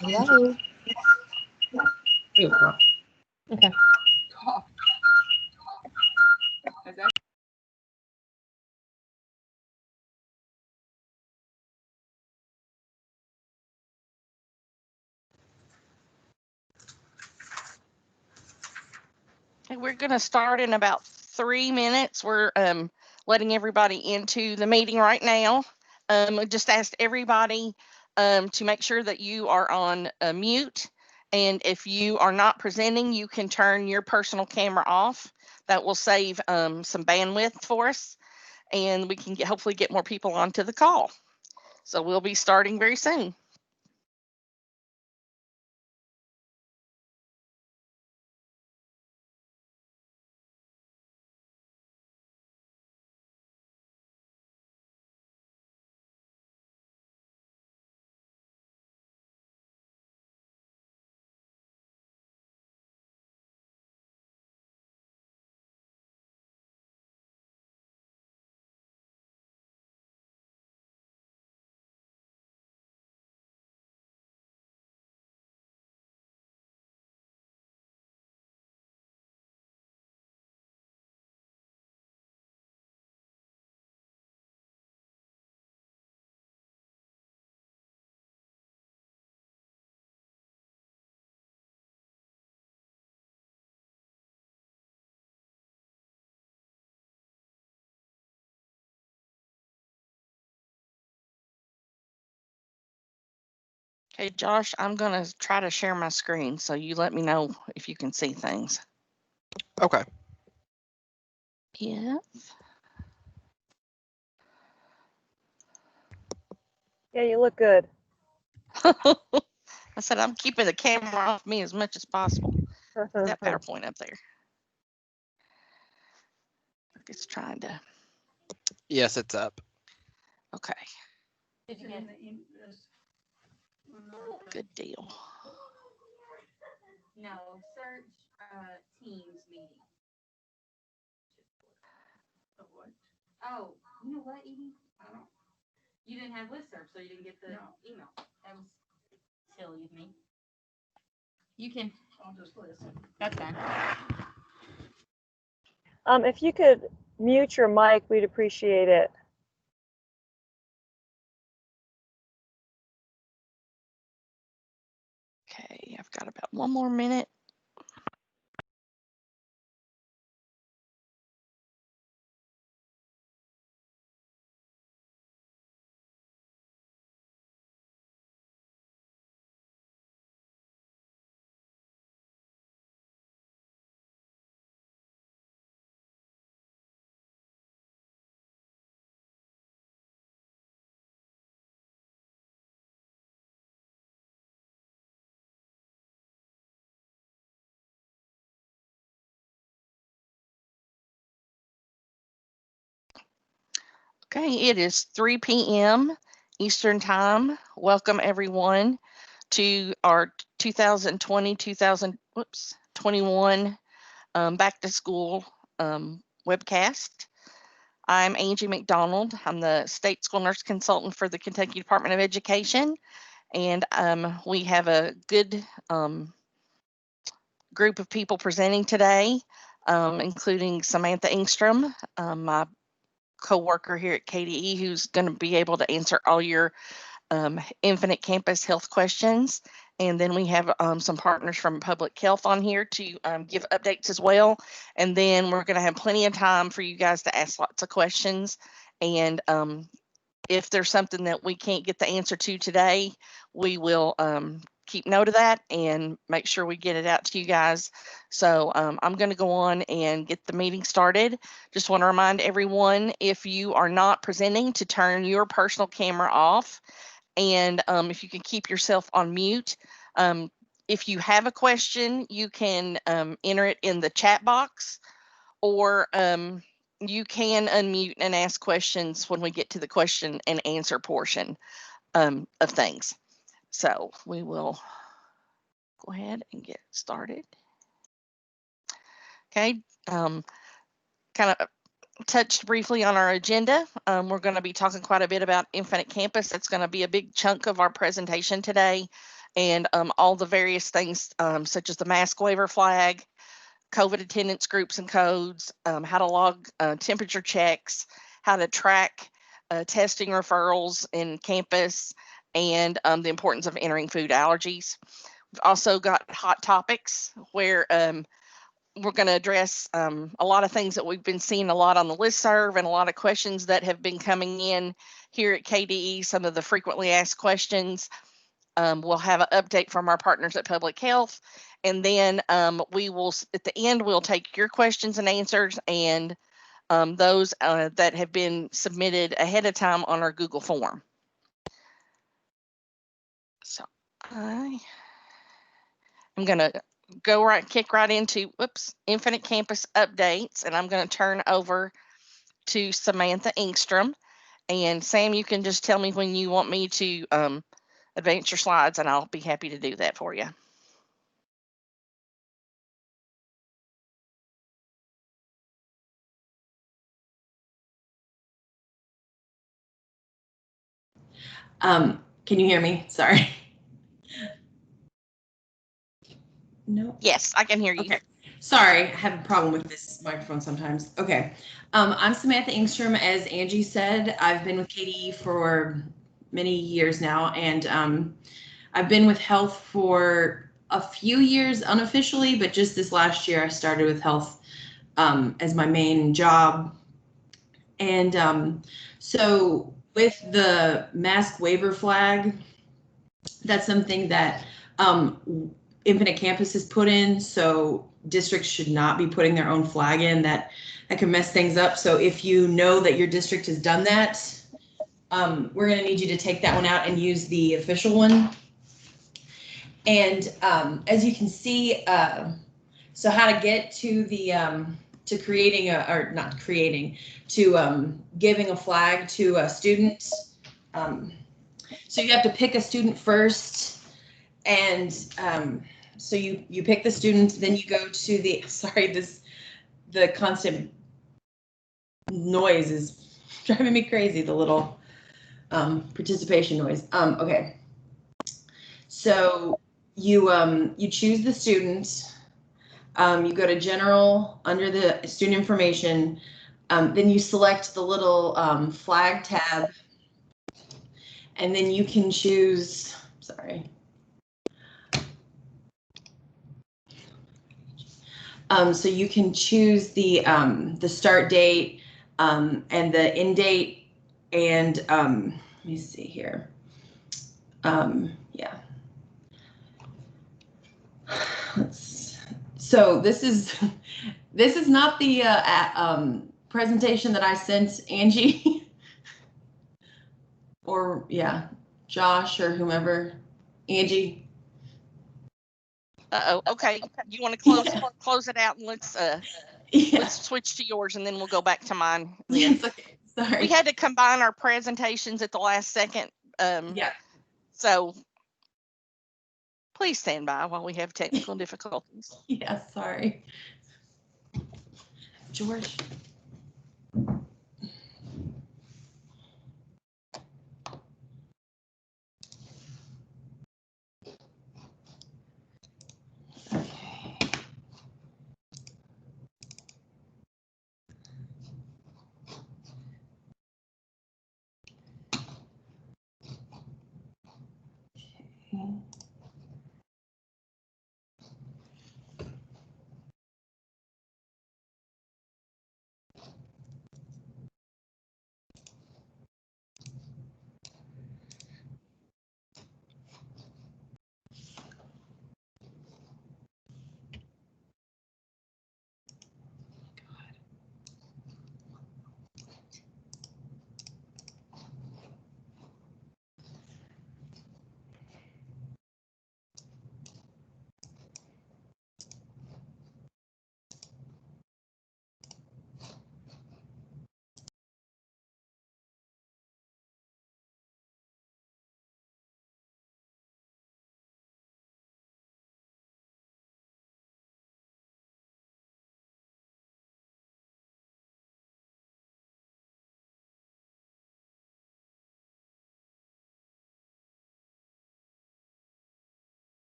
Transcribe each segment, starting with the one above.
Hello. Okay. Okay, we're going to start in about 3 minutes. We're letting everybody into the meeting right now. I just asked everybody to make sure that you are on mute. And if you are not presenting, you can turn your personal camera off. That will save some bandwidth for us. And we can hopefully get more people onto the call. So we'll be starting very soon. Okay, Josh, I'm going to try to share my screen. So you let me know if you can see things. Okay. Yeah. Yeah, you look good. I said I'm keeping the camera off me as much as possible. That PowerPoint up there. It's trying to. Yes, it's up. Okay. Did you get Good deal. No, search Teams meeting. Oh, you know what, Edie? I don't. You didn't have listserv, so you didn't get the email. That was silly of me. You can. I'll just listen. That's fine. If you could mute your mic, we'd appreciate it. Okay, I've got about 1 more minute. Okay, it is 3 p.m. Eastern Time. Welcome everyone to our 2020-21 back to school webcast. I'm Angie McDonald. I'm the State School Nurse Consultant for the Kentucky Department of Education, and we have a good group of people presenting today, including Samantha Engstrom, my co-worker here at KDE, who's going to be able to answer all your Infinite Campus health questions. And then we have some partners from Public Health on here to give updates as well. And then we're going to have plenty of time for you guys to ask lots of questions. And if there's something that we can't get the answer to today, we will keep note of that and make sure we get it out to you guys. So I'm going to go on and get the meeting started. Just want to remind everyone, if you are not presenting, to turn your personal camera off. And if you can keep yourself on mute. If you have a question, you can enter it in the chat box, or you can unmute and ask questions when we get to the question and answer portion of things. So we will go ahead and get started. Okay, kind of touched briefly on our agenda. We're going to be talking quite a bit about Infinite Campus. That's going to be a big chunk of our presentation today, and all the various things such as the mask waiver flag, COVID attendance groups and codes, how to log temperature checks, how to track testing referrals in campus, and the importance of entering food allergies. We've also got hot topics where we're going to address a lot of things that we've been seeing a lot on the listserv, and a lot of questions that have been coming in here at KDE, some of the frequently asked questions. We'll have an update from our partners at Public Health, and then we will, at the end, we'll take your questions and answers, and those that have been submitted ahead of time on our Google form. So I'm going to kick right into Infinite Campus updates, and I'm going to turn over to Samantha Engstrom. And Sam, you can just tell me when you want me to advance your slides, and I'll be happy to do that for you. Can you hear me? Sorry. No. Yes, I can hear you. Okay. Sorry, I have a problem with this microphone sometimes. Okay. I'm Samantha Engstrom. As Angie said, I've been with KDE for many years now, and I've been with Health for a few years unofficially, but just this last year I started with Health as my main job. And so with the mask waiver flag, that's something that Infinite Campus has put in, so districts should not be putting their own flag in. That can mess things up. So if you know that your district has done that, we're going to need you to take that one out and use the official one. And as you can see, so how to get to the to creating a, or not creating, to giving a flag to a student. So you have to pick a student first, and so you pick the student, then you go to the, sorry, the constant noise is driving me crazy, the little participation noise. Okay, so you choose the student, you go to general under the student information, then you select the little flag tab, and then you can choose, sorry. So you can choose the start date and the end date, and let me see here. Yeah. So this is not the presentation that I sent Angie or Josh or whomever. Angie. Okay. You want to close it out, and let's switch to yours, and then we'll go back to mine. Yes, okay. Sorry. We had to combine our presentations at the last second. So please stand by while we have technical difficulties. Yeah, sorry. George.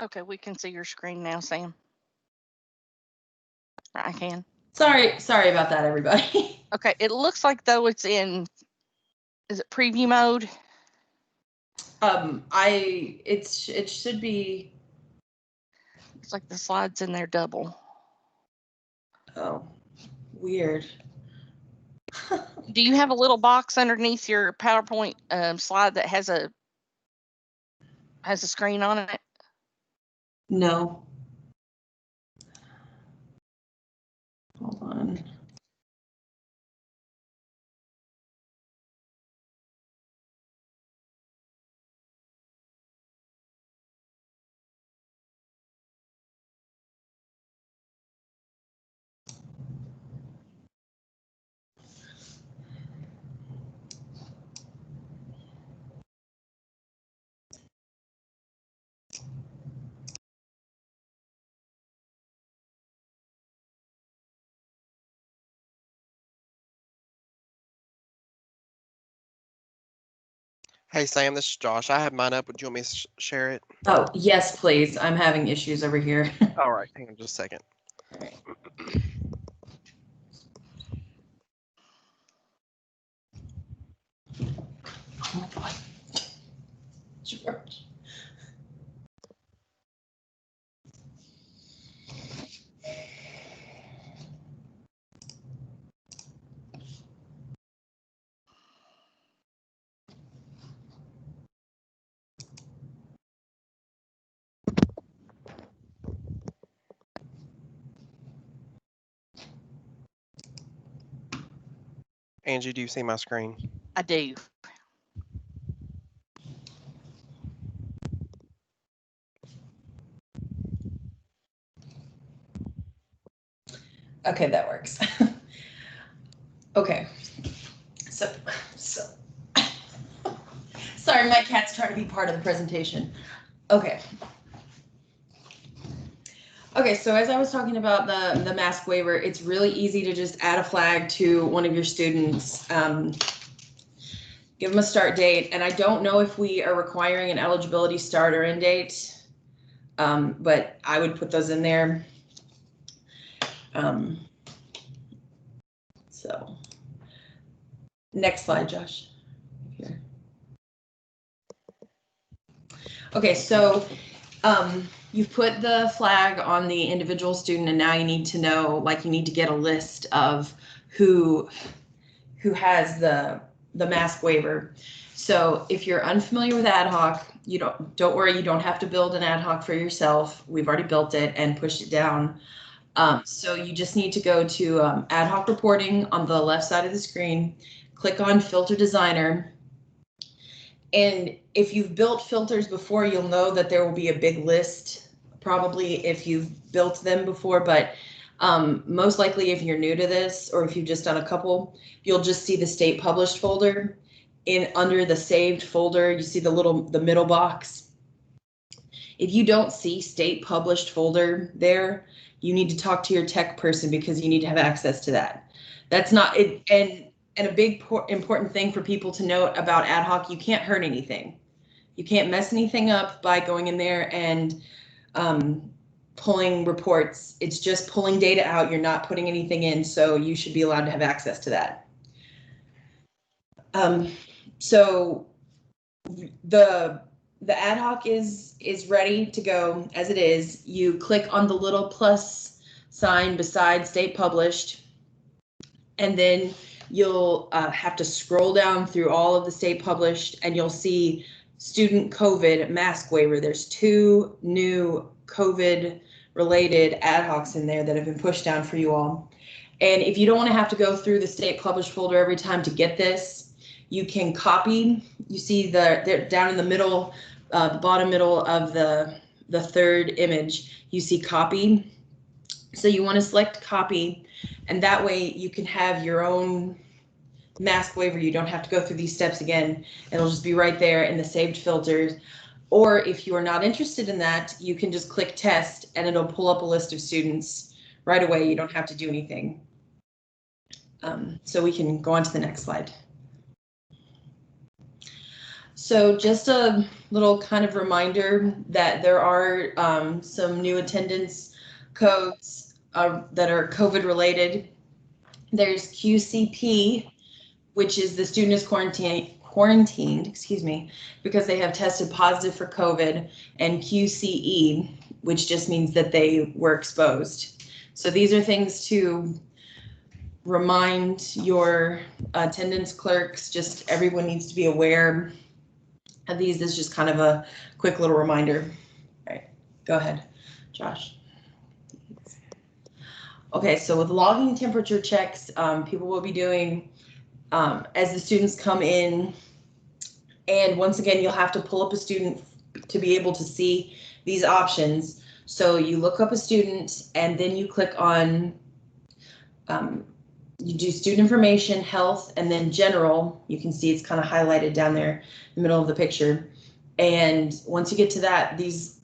Okay, we can see your screen now, Sam. Right, I can. Sorry about that, everybody. Okay, it looks like though it's in, is it preview mode? It should be. It's like the slides in there double. Oh, weird. Do you have a little box underneath your PowerPoint slide that has a screen on it? No. Hold on. Hey, Sam, this is Josh. I have mine up. Would you want me to share it? Oh, yes, please. I'm having issues over here. All right, hang on just a second. All right. Oh my God. George. Angie, do you see my screen? I do. Okay, that works. Okay. So sorry, my cat's trying to be part of the presentation. Okay. Okay, so as I was talking about the mask waiver, it's really easy to just add a flag to one of your students, give them a start date, and I don't know if we are requiring an eligibility start or end date, but I would put those in there. So, next slide, Josh. Here. Okay, so you've put the flag on the individual student, and now you need to know, like, you need to get a list of who has the mask waiver. So if you're unfamiliar with ad hoc, you don't worry, you don't have to build an ad hoc for yourself. We've already built it and pushed it down. So you just need to go to ad hoc reporting on the left side of the screen, click on filter designer. And if you've built filters before, you'll know that there will be a big list, probably if you've built them before, but most likely if you're new to this, or if you've just done a couple, you'll just see the state published folder. Under the saved folder, you see the middle box. If you don't see state published folder there, you need to talk to your tech person because you need to have access to that. That's not it. And a big important thing for people to note about ad hoc, you can't hurt anything. You can't mess anything up by going in there and pulling reports. It's just pulling data out. You're not putting anything in, so you should be allowed to have access to that. So the ad hoc is ready to go as it is. You click on the little plus sign beside state published, and then you'll have to scroll down through all of the state published, and you'll see student COVID mask waiver. There's 2 new COVID related ad hocs in there that have been pushed down for you all. And if you don't want to have to go through the state published folder every time to get this, you can copy. You see they're down in the middle, the bottom middle of the third image, you see copy. So you want to select copy, and that way you can have your own mask waiver. You don't have to go through these steps again. It'll just be right there in the saved filters. Or if you are not interested in that, you can just click test and it'll pull up a list of students right away. You don't have to do anything. So we can go on to the next slide. So just a little kind of reminder that there are some new attendance codes that are COVID related. There's QCP, which is the student is quarantined, excuse me, because they have tested positive for COVID, and QCE, which just means that they were exposed. So these are things to remind your attendance clerks, just everyone needs to be aware of these. This is just kind of a quick little reminder. All right, go ahead, Josh. Okay, so with logging temperature checks, people will be doing as the students come in, and once again, you'll have to pull up a student to be able to see these options. So you look up a student and then you click on, you do student information, health, and then general. You can see it's kind of highlighted down there in the middle of the picture. And once you get to that, these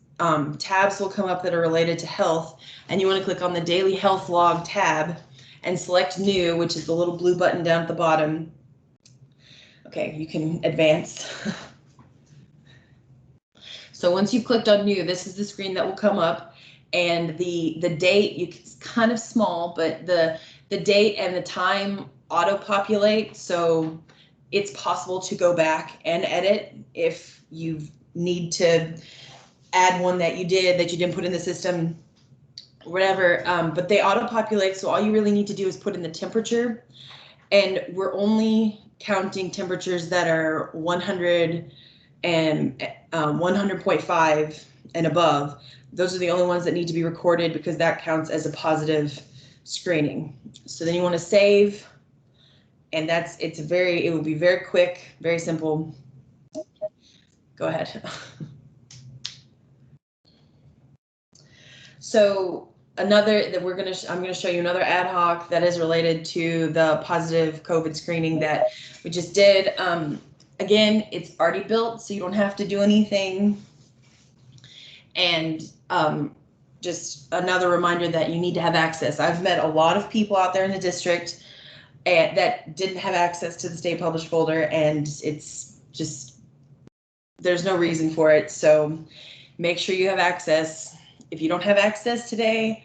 tabs will come up that are related to health, and you want to click on the daily health log tab and select new, which is the little blue button down at the bottom. Okay, you can advance. So once you've clicked on new, this is the screen that will come up, and the date, it's kind of small, but the date and the time auto populate, so it's possible to go back and edit if you need to add one that you didn't put in the system, whatever, but they auto populate, so all you really need to do is put in the temperature, and we're only counting temperatures that are 100 and 100.5 and above. Those are the only ones that need to be recorded because that counts as a positive screening. So then you want to save, and it will be very quick, very simple. Go ahead. So another that I'm going to show you another ad hoc that is related to the positive COVID screening that we just did. Again, it's already built, so you don't have to do anything. And just another reminder that you need to have access. I've met a lot of people out there in the district that didn't have access to the state published folder, and it's just, there's no reason for it. So make sure you have access. If you don't have access today,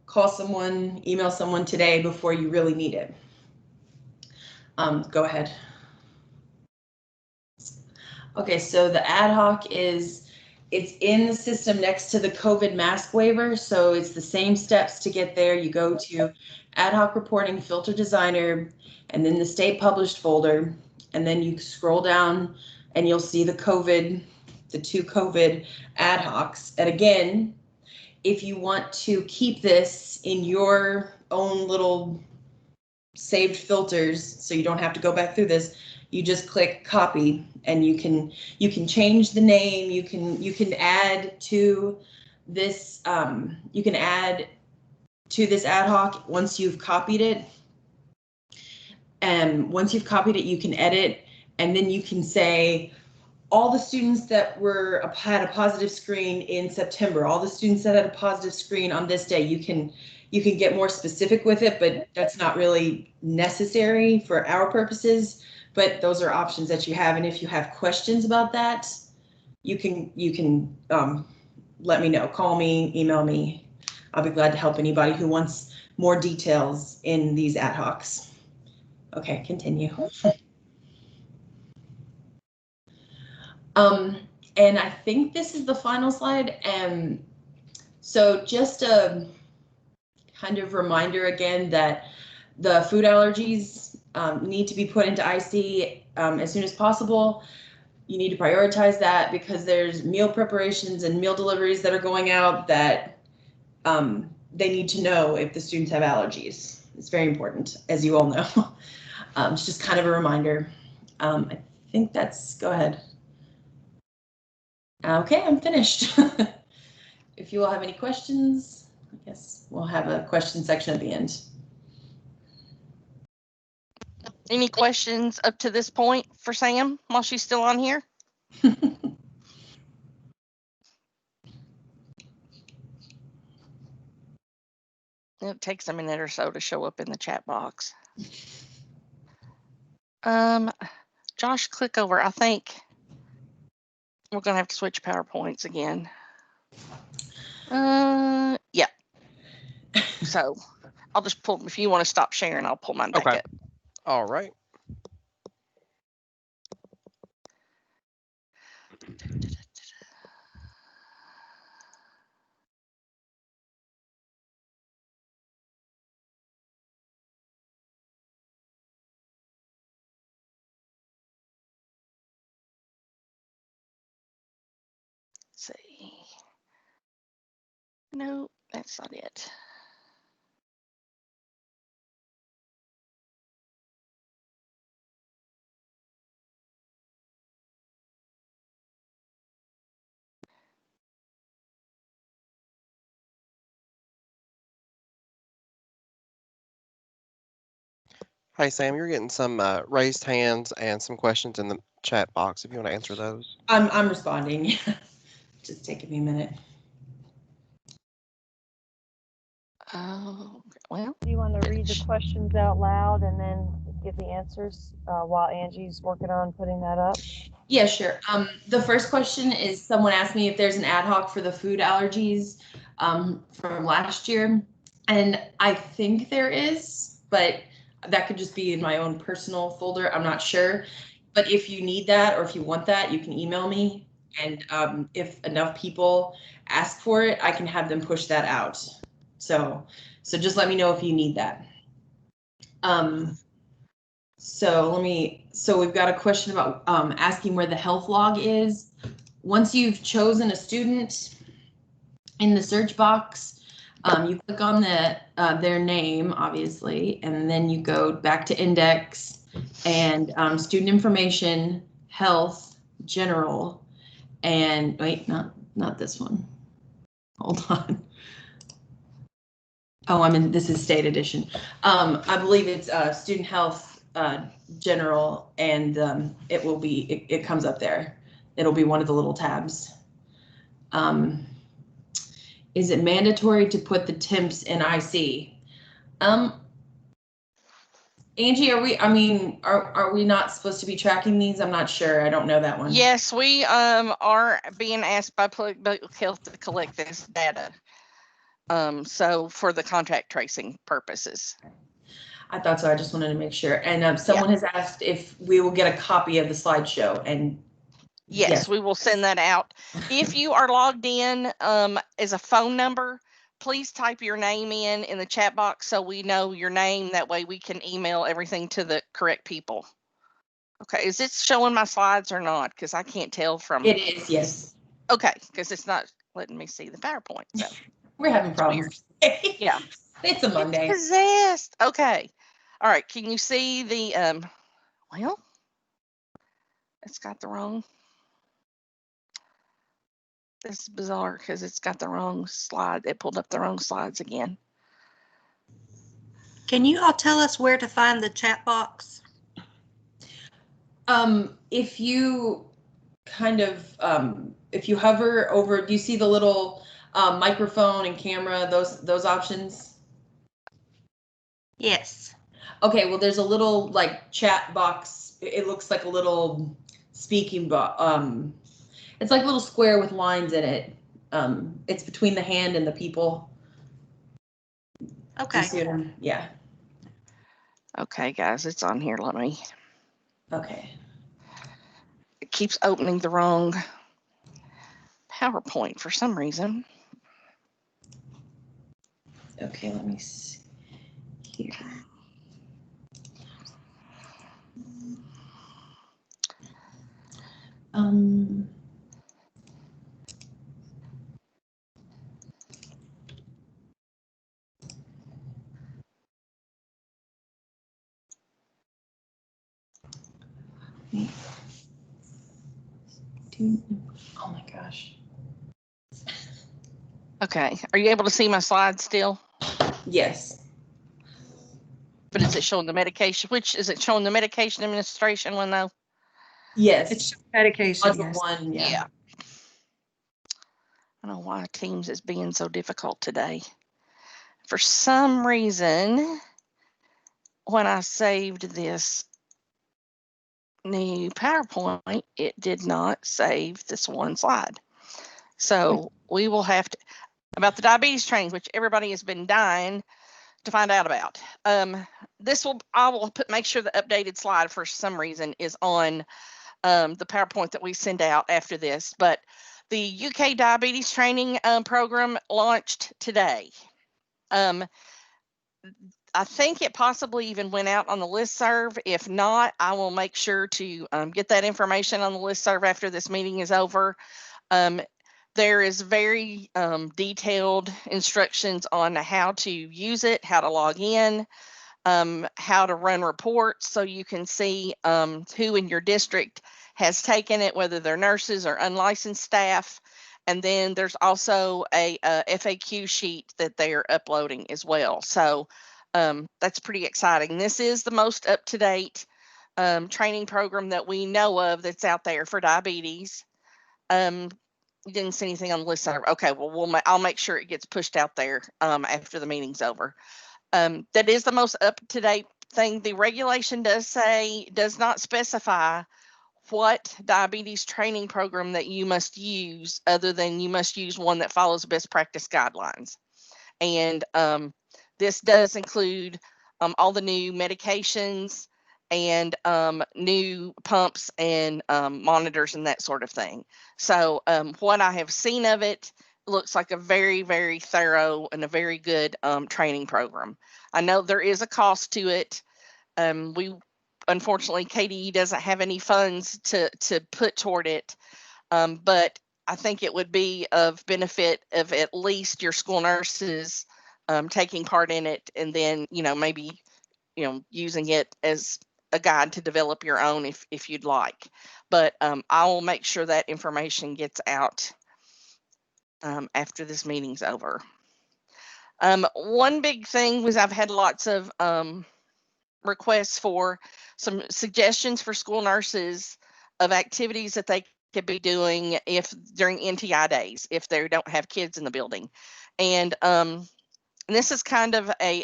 call someone, email someone today before you really need it. Go ahead. Okay, so the ad hoc it's in the system next to the COVID mask waiver. So it's the same steps to get there. You go to ad hoc reporting, filter designer, and then the state published folder. And then you scroll down and you'll see the two COVID ad hocs. And again, if you want to keep this in your own little saved filters, so you don't have to go back through this, you just click copy, and you can change the name. You can add to this. You can add to this ad hoc once you've copied it. And once you've copied it, you can edit, and then you can say all the students that had a positive screen in September, all the students that had a positive screen on this day. You can get more specific with it, but that's not really necessary for our purposes. But those are options that you have, and if you have questions about that, you can let me know. Call me, email me. I'll be glad to help anybody who wants more details in these ad hocs. Okay, continue. And I think this is the final slide. So just a kind of reminder again that the food allergies need to be put into IC as soon as possible. You need to prioritize that because there's meal preparations and meal deliveries that are going out that they need to know if the students have allergies. It's very important, as you all know. It's just kind of a reminder. I think go ahead. Okay, I'm finished. If you all have any questions, I guess we'll have a question section at the end. Any questions up to this point for Sam while she's still on here? It takes a minute or so to show up in the chat box. Josh, click over. I think We're gonna have to switch PowerPoints again. Yeah. So I'll just pull, if you want to stop sharing, I'll pull mine back Okay. up. All right. Let's see. No, that's not it. Hey, Sam, you're getting some raised hands and some questions in the chat box if you want to answer those. I'm responding. Just taking me a minute. Oh, well. Do you want to read the questions out loud and then give the answers while Angie's working on putting that up? Yeah, sure. The first question is someone asked me if there's an ad hoc for the food allergies from last year. And I think there is, but that could just be in my own personal folder. I'm not sure. But if you need that or if you want that, you can email me. And if enough people ask for it, I can have them push that out. So just let me know if you need that. So we've got a question about asking where the health log is. Once you've chosen a student in the search box, you click on their name, obviously, and then you go back to index and student information, health, general, and wait, not this one. Hold on. Oh, this is state edition. I believe it's student health, general, and it comes up there. It'll be one of the little tabs. Is it mandatory to put the temps in IC? Angie, are we not supposed to be tracking these? I'm not sure. I don't know that one. Yes, we are being asked by Public Health to collect this data. So for the contact tracing purposes. I thought so. I just wanted to make sure. And someone has asked if we will get a copy of the slideshow, and yes, we will send that out. If you are logged in as a phone number, please type your name in the chat box so we know your name. That way we can email everything to the correct people. Okay, is it showing my slides or not? Because I can't tell from. It is, yes. Okay, because it's not letting me see the PowerPoint. So we're having problems. Yeah. It's a Monday. It's possessed. Okay. All right. Can you see the well, it's got the wrong. This is bizarre because it's got the wrong slide. It pulled up the wrong slides again. Can you all tell us where to find the chat box? If you kind of if you hover over, do you see the little microphone and camera, those options? Yes. Okay, well there's a little like chat box. It looks like a little speaking box. It's like a little square with lines in it. It's between the hand and the people. Okay. Yeah. Okay, guys, it's on here. Let me. Okay. It keeps opening the wrong PowerPoint for some reason. Okay, let me see here. Oh my gosh. Okay, are you able to see my slides still? Yes. But is it showing the medication? Which is it showing the medication administration one though? Yes. It's medication. Yes. One, yeah. I don't know why Teams is being so difficult today. For some reason, when I saved this new PowerPoint, it did not save this one slide. So we will have to, about the diabetes training, which everybody has been dying to find out about. I will make sure the updated slide for some reason is on the PowerPoint that we send out after this. But the UK diabetes training program launched today. I think it possibly even went out on the listserv. If not, I will make sure to get that information on the listserv after this meeting is over. There is very detailed instructions on how to use it, how to log in, how to run reports so you can see who in your district has taken it, whether they're nurses or unlicensed staff. And then there's also a FAQ sheet that they're uploading as well. So that's pretty exciting. This is the most up-to-date training program that we know of that's out there for diabetes. You didn't see anything on the list. Okay, well, I'll make sure it gets pushed out there after the meeting's over. That is the most up-to-date thing. The regulation does not specify what diabetes training program that you must use, other than you must use one that follows best practice guidelines. And this does include all the new medications and new pumps and monitors and that sort of thing. So what I have seen of it looks like a very, very thorough and a very good training program. I know there is a cost to it. Unfortunately, KDE doesn't have any funds to put toward it, but I think it would be of benefit of at least your school nurses taking part in it, and then maybe using it as a guide to develop your own if you'd like. But I will make sure that information gets out after this meeting's over. One big thing was I've had lots of requests for some suggestions for school nurses of activities that they could be doing during NTI days if they don't have kids in the building. And this is kind of a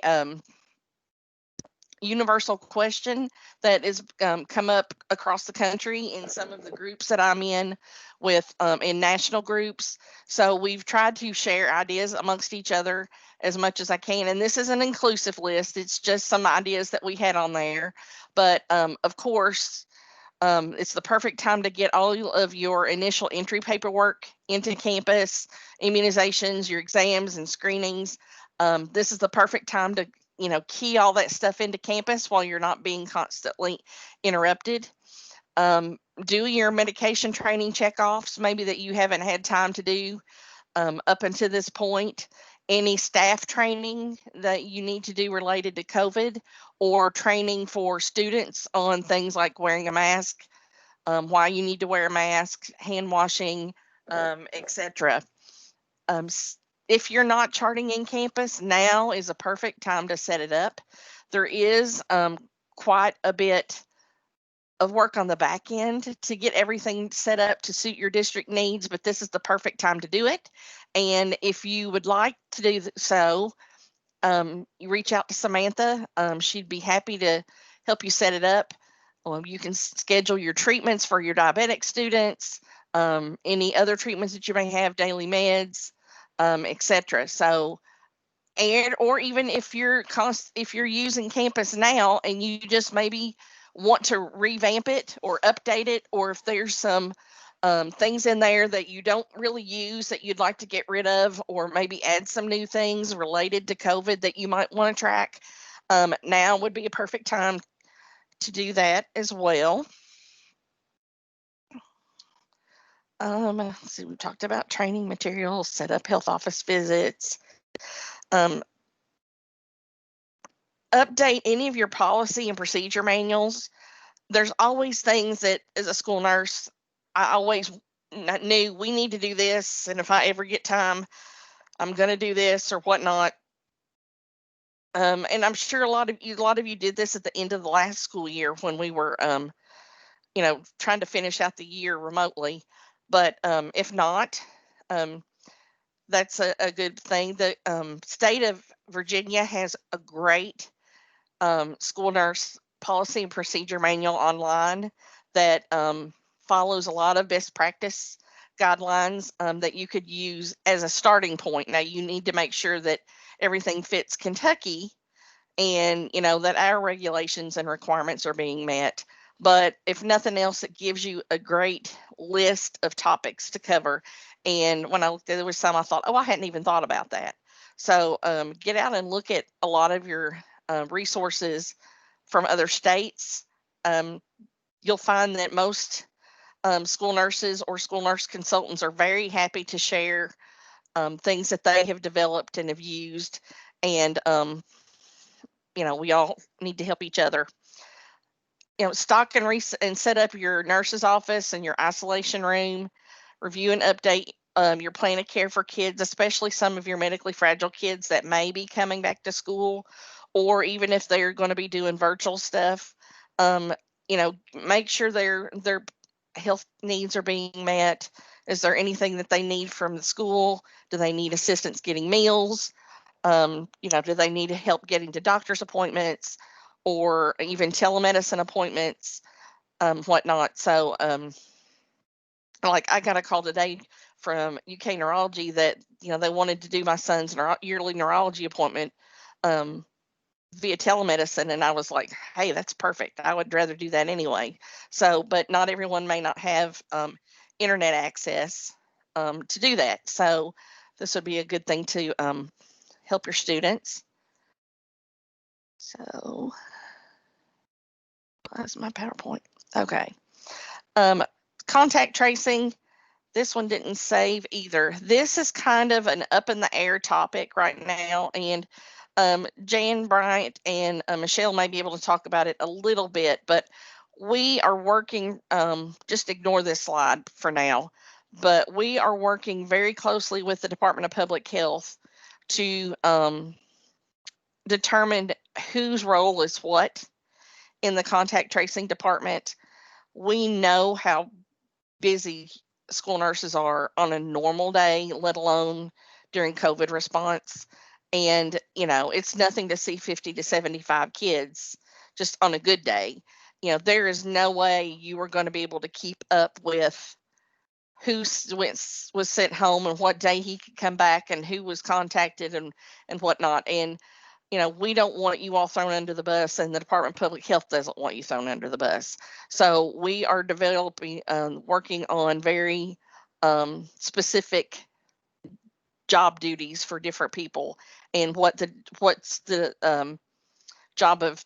universal question that is come up across the country in some of the groups that I'm in with in national groups. So we've tried to share ideas amongst each other as much as I can. And this is an inclusive list. It's just some ideas that we had on there. But of course, it's the perfect time to get all of your initial entry paperwork into campus, immunizations, your exams and screenings. This is the perfect time to key all that stuff into campus while you're not being constantly interrupted. Do your medication training checkoffs, maybe that you haven't had time to do up until this point. Any staff training that you need to do related to COVID, or training for students on things like wearing a mask, why you need to wear a mask, hand washing, etc. If you're not charting in campus, now is a perfect time to set it up. There is quite a bit of work on the back end to get everything set up to suit your district needs, but this is the perfect time to do it. And if you would like to do so, you reach out to Samantha. She'd be happy to help you set it up. You can schedule your treatments for your diabetic students, any other treatments that you may have, daily meds, etc. So, or even if you're using campus now and you just maybe want to revamp it or update it, or if there's some things in there that you don't really use that you'd like to get rid of, or maybe add some new things related to COVID that you might want to track, now would be a perfect time to do that as well. So we talked about training materials, set up health office visits, update any of your policy and procedure manuals. There's always things that, as a school nurse, I always knew we need to do this, and if I ever get time, I'm going to do this or whatnot. And I'm sure a lot of you did this at the end of the last school year when we were, trying to finish out the year remotely. But if not, that's a good thing. The state of Virginia has a great school nurse policy and procedure manual online that follows a lot of best practice guidelines that you could use as a starting point. Now you need to make sure that everything fits Kentucky and that our regulations and requirements are being met. But if nothing else, it gives you a great list of topics to cover. And when I looked at it, there was some I thought, oh, I hadn't even thought about that. So get out and look at a lot of your resources from other states. You'll find that most school nurses or school nurse consultants are very happy to share things that they have developed and have used. And we all need to help each other. Stock and set up your nurse's office and your isolation room. Review and update your plan of care for kids, especially some of your medically fragile kids that may be coming back to school, or even if they're going to be doing virtual stuff. Make sure their health needs are being met. Is there anything that they need from the school? Do they need assistance getting meals? Do they need help getting to doctor's appointments or even telemedicine appointments, whatnot. So, like I got a call today from UK Neurology that, they wanted to do my son's yearly neurology appointment via telemedicine. And I was like, hey, that's perfect. I would rather do that anyway. So, but not everyone may not have internet access to do that. So this would be a good thing to help your students. So that's my PowerPoint. Okay. Contact tracing. This one didn't save either. This is kind of an up in the air topic right now. And Jan Bryant and Michelle may be able to talk about it a little bit, but we are working, just ignore this slide for now, but we are working very closely with the Department of Public Health to determine whose role is what in the contact tracing department. We know how busy school nurses are on a normal day, let alone during COVID response. And, it's nothing to see 50 to 75 kids just on a good day. There is no way you are going to be able to keep up with who was sent home and what day he could come back and who was contacted and whatnot. And we don't want you all thrown under the bus, and the Department of Public Health doesn't want you thrown under the bus. So we are developing, working on very specific job duties for different people, and what's the job of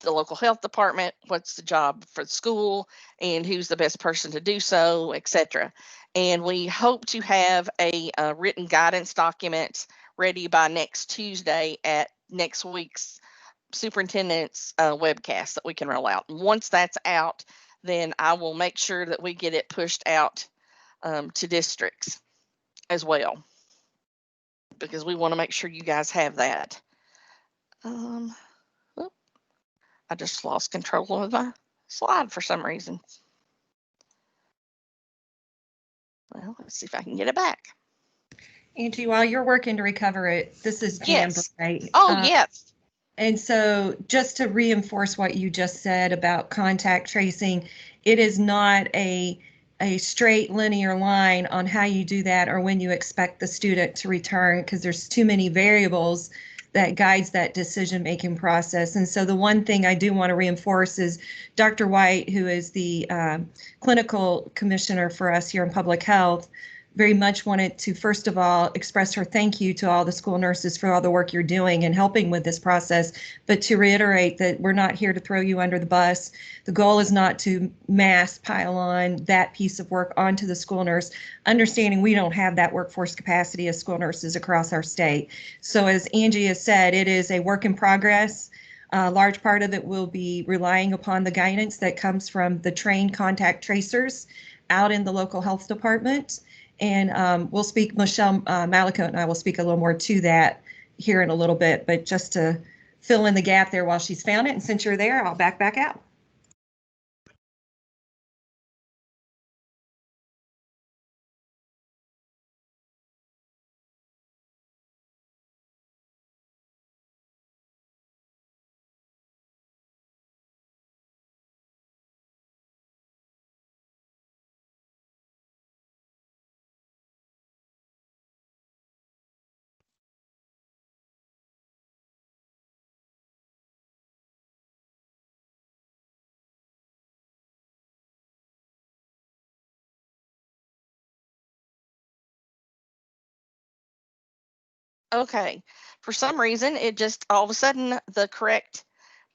the local health department, what's the job for the school, and who's the best person to do so, etc. And we hope to have a written guidance document ready by next Tuesday at next week's superintendent's webcast that we can roll out. And once that's out, then I will make sure that we get it pushed out to districts as well, because we want to make sure you guys have that. I just lost control of my slide for some reason. Well, let's see if I can get it back. Angie, while you're working to recover it, this is Jan Bryant. Oh, yes. And so just to reinforce what you just said about contact tracing, it is not a straight linear line on how you do that or when you expect the student to return, because there's too many variables that guides that decision-making process. And so the one thing I do want to reinforce is Dr. White, who is the clinical commissioner for us here in public health, very much wanted to, first of all, express her thank you to all the school nurses for all the work you're doing and helping with this process, but to reiterate that we're not here to throw you under the bus. The goal is not to mass pile on that piece of work onto the school nurse, understanding we don't have that workforce capacity as school nurses across our state. So as Angie has said, it is a work in progress. A large part of it will be relying upon the guidance that comes from the trained contact tracers out in the local health department. And we'll speak, Michelle Malicote and I will speak a little more to that here in a little bit, but just to fill in the gap there while she's found it. And since you're there, I'll back out. Okay. For some reason, it just all of a sudden the correct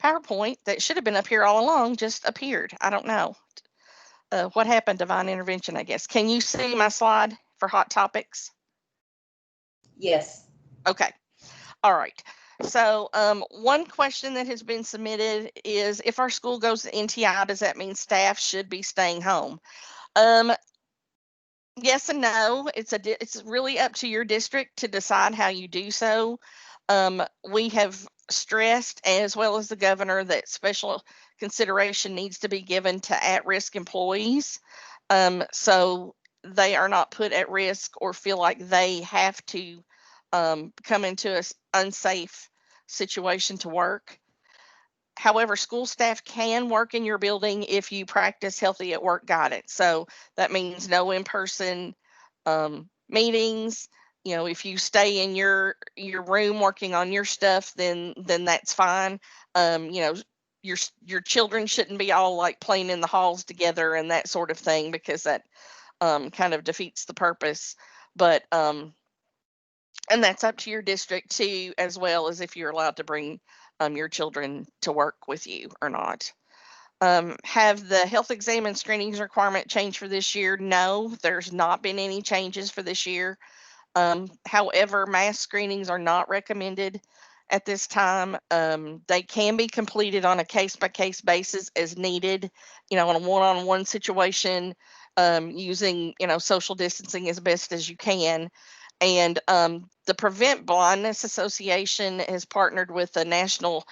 PowerPoint that should have been up here all along just appeared. I don't know. What happened? Divine intervention, I guess. Can you see my slide for hot topics? Yes. Okay. All right. So one question that has been submitted is, if our school goes to NTI, does that mean staff should be staying home? Yes and no. It's really up to your district to decide how you do so. We have stressed, as well as the governor, that special consideration needs to be given to at-risk employees. So they are not put at risk or feel like they have to come into an unsafe situation to work. However, school staff can work in your building if you practice healthy at work guidance. So that means no in-person meetings. You know, if you stay in your room working on your stuff, then that's fine. You know, your children shouldn't be all like playing in the halls together and that sort of thing, because that kind of defeats the purpose. But and that's up to your district too, as well as if you're allowed to bring your children to work with you or not. Have the health exam and screenings requirement changed for this year? No, there's not been any changes for this year. However, mass screenings are not recommended at this time. They can be completed on a case-by-case basis as needed, you know, in a one-on-one situation, using, you know, social distancing as best as you can. And the Prevent Blindness Association has partnered with the National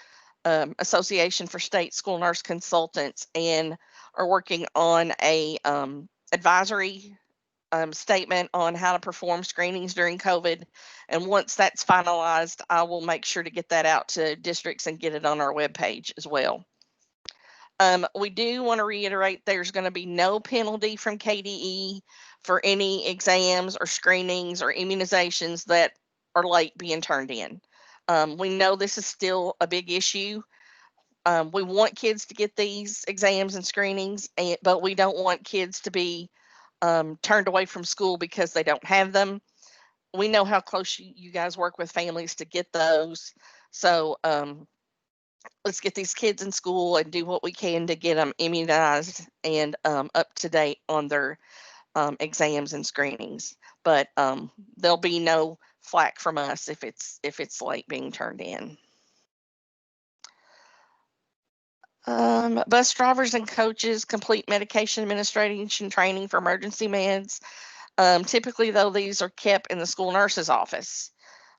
Association for State School Nurse Consultants and are working on a advisory statement on how to perform screenings during COVID. And once that's finalized, I will make sure to get that out to districts and get it on our webpage as well. We do want to reiterate there's going to be no penalty from KDE for any exams or screenings or immunizations that are late being turned in. We know this is still a big issue. We want kids to get these exams and screenings, but we don't want kids to be turned away from school because they don't have them. We know how close you guys work with families to get those. So let's get these kids in school and do what we can to get them immunized and up to date on their exams and screenings. But there'll be no flack from us if it's late being turned in. Bus drivers and coaches complete medication administration training for emergency meds. Typically, though, these are kept in the school nurse's office.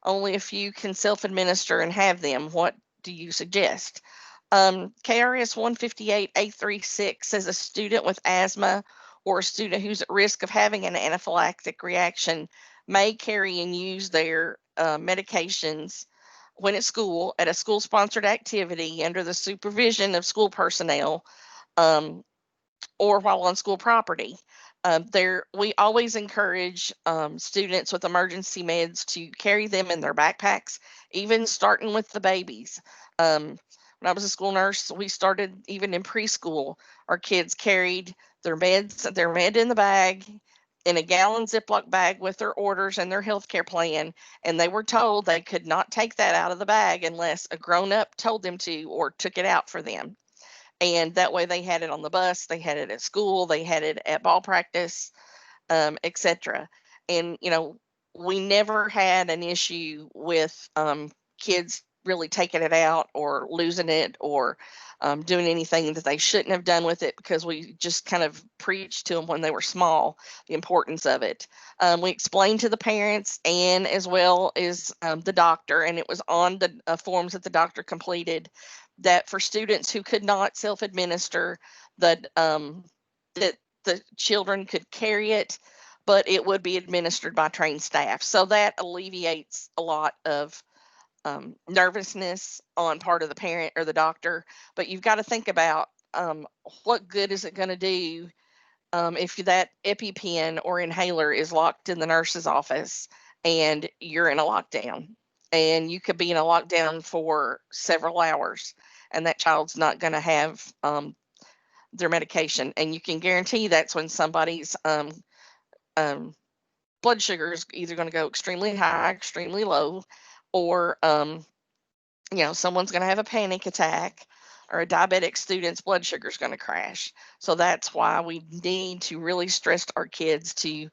Only a few can self-administer and have them. What do you suggest? KRS 158-836 says a student with asthma or a student who's at risk of having an anaphylactic reaction may carry and use their medications when at school at a school-sponsored activity under the supervision of school personnel, or while on school property. We always encourage students with emergency meds to carry them in their backpacks, even starting with the babies. When I was a school nurse, we started even in preschool. Our kids carried their med in the bag, in a gallon Ziploc bag with their orders and their healthcare plan, and they were told they could not take that out of the bag unless a grown-up told them to or took it out for them. And that way they had it on the bus, they had it at school, they had it at ball practice, etc. And, you know, we never had an issue with kids really taking it out or losing it or doing anything that they shouldn't have done with it, because we just kind of preached to them when they were small the importance of it. We explained to the parents and as well as the doctor, and it was on the forms that the doctor completed, that for students who could not self-administer, that that the children could carry it, but it would be administered by trained staff. So that alleviates a lot of nervousness on part of the parent or the doctor. But you've got to think about what good is it going to do if that EpiPen or inhaler is locked in the nurse's office and you're in a lockdown, and you could be in a lockdown for several hours, and that child's not going to have their medication. And you can guarantee that's when somebody's blood sugar is either going to go extremely high, extremely low, or someone's going to have a panic attack, or a diabetic student's blood sugar is going to crash. So that's why we need to really stress our kids to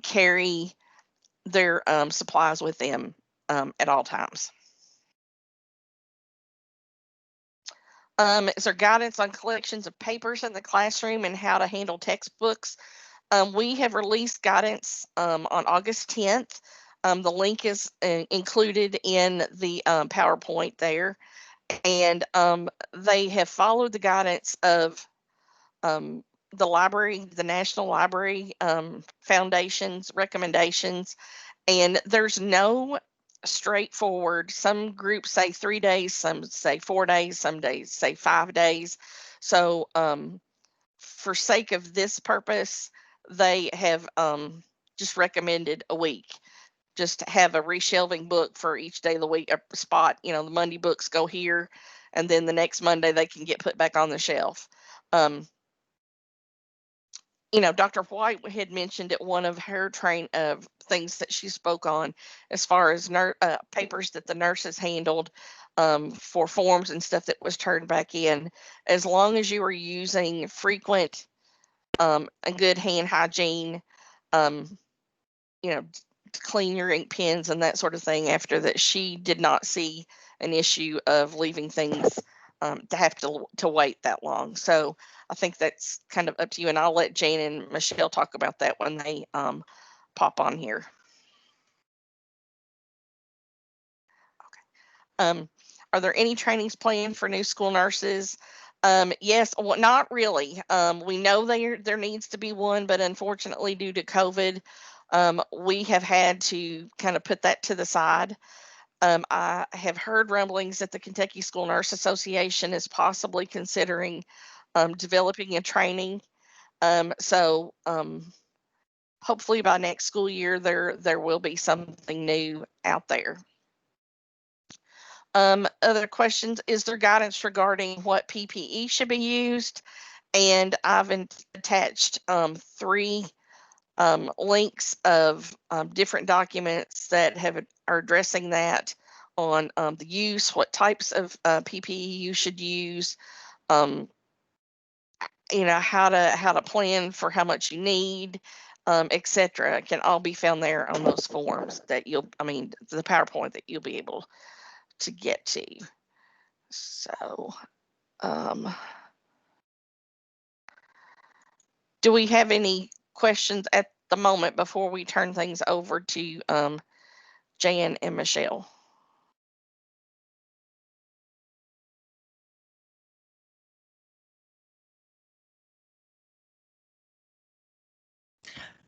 carry their supplies with them at all times. Is there guidance on collections of papers in the classroom and how to handle textbooks? We have released guidance on August 10th. The link is included in the PowerPoint there. And they have followed the guidance of the library, the National Library Foundation's recommendations. And there's no straightforward. Some groups say 3 days, some say 4 days, some days say 5 days. So for sake of this purpose, they have just recommended a week. Just have a reshelving book for each day of the week, a spot. The Monday books go here, and then the next Monday they can get put back on the shelf. Dr. White had mentioned at one of her things that she spoke on, as far as papers that the nurses handled for forms and stuff that was turned back in. As long as you were using frequent and good hand hygiene, to clean your ink pens and that sort of thing, after that, she did not see an issue of leaving things to have to wait that long. So I think that's kind of up to you, and I'll let Jane and Michelle talk about that when they pop on here. Okay. Are there any trainings planned for new school nurses? Yes, well, not really. We know there needs to be one, but unfortunately, due to COVID, we have had to kind of put that to the side. I have heard rumblings that the Kentucky School Nurse Association is possibly considering developing a training. So hopefully by next school year, there will be something new out there. Other questions, is there guidance regarding what PPE should be used? And I've attached 3 links of different documents that are addressing that on the use, what types of PPE you should use, how to plan for how much you need, etc. It can all be found there on those forms that the PowerPoint that you'll be able to get to. So, do we have any questions at the moment before we turn things over to Jan and Michelle?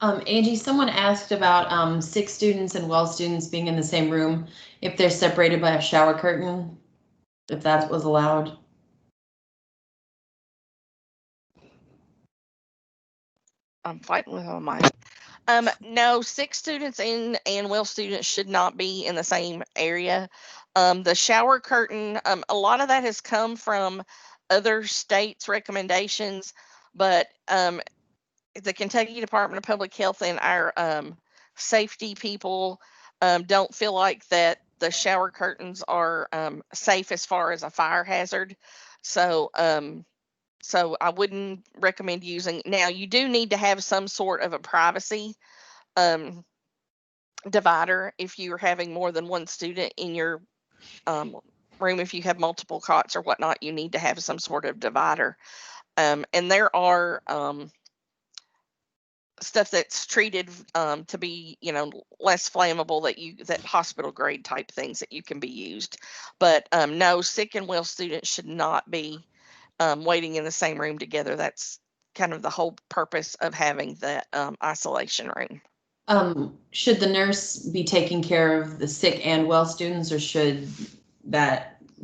Angie, someone asked about sick students and well students being in the same room, if they're separated by a shower curtain, if that was allowed. I'm fighting with my mic. No, sick students and well students should not be in the same area. The shower curtain, a lot of that has come from other states' recommendations, but the Kentucky Department of Public Health and our safety people don't feel like that the shower curtains are safe as far as a fire hazard. So I wouldn't recommend using. Now, you do need to have some sort of a privacy divider if you're having more than one student in your room. If you have multiple cots or whatnot, you need to have some sort of divider. And there are stuff that's treated to be, less flammable, that hospital grade type things that you can be used. But no, sick and well students should not be waiting in the same room together. That's kind of the whole purpose of having the isolation room. Should the nurse be taking care of the sick and well students, or should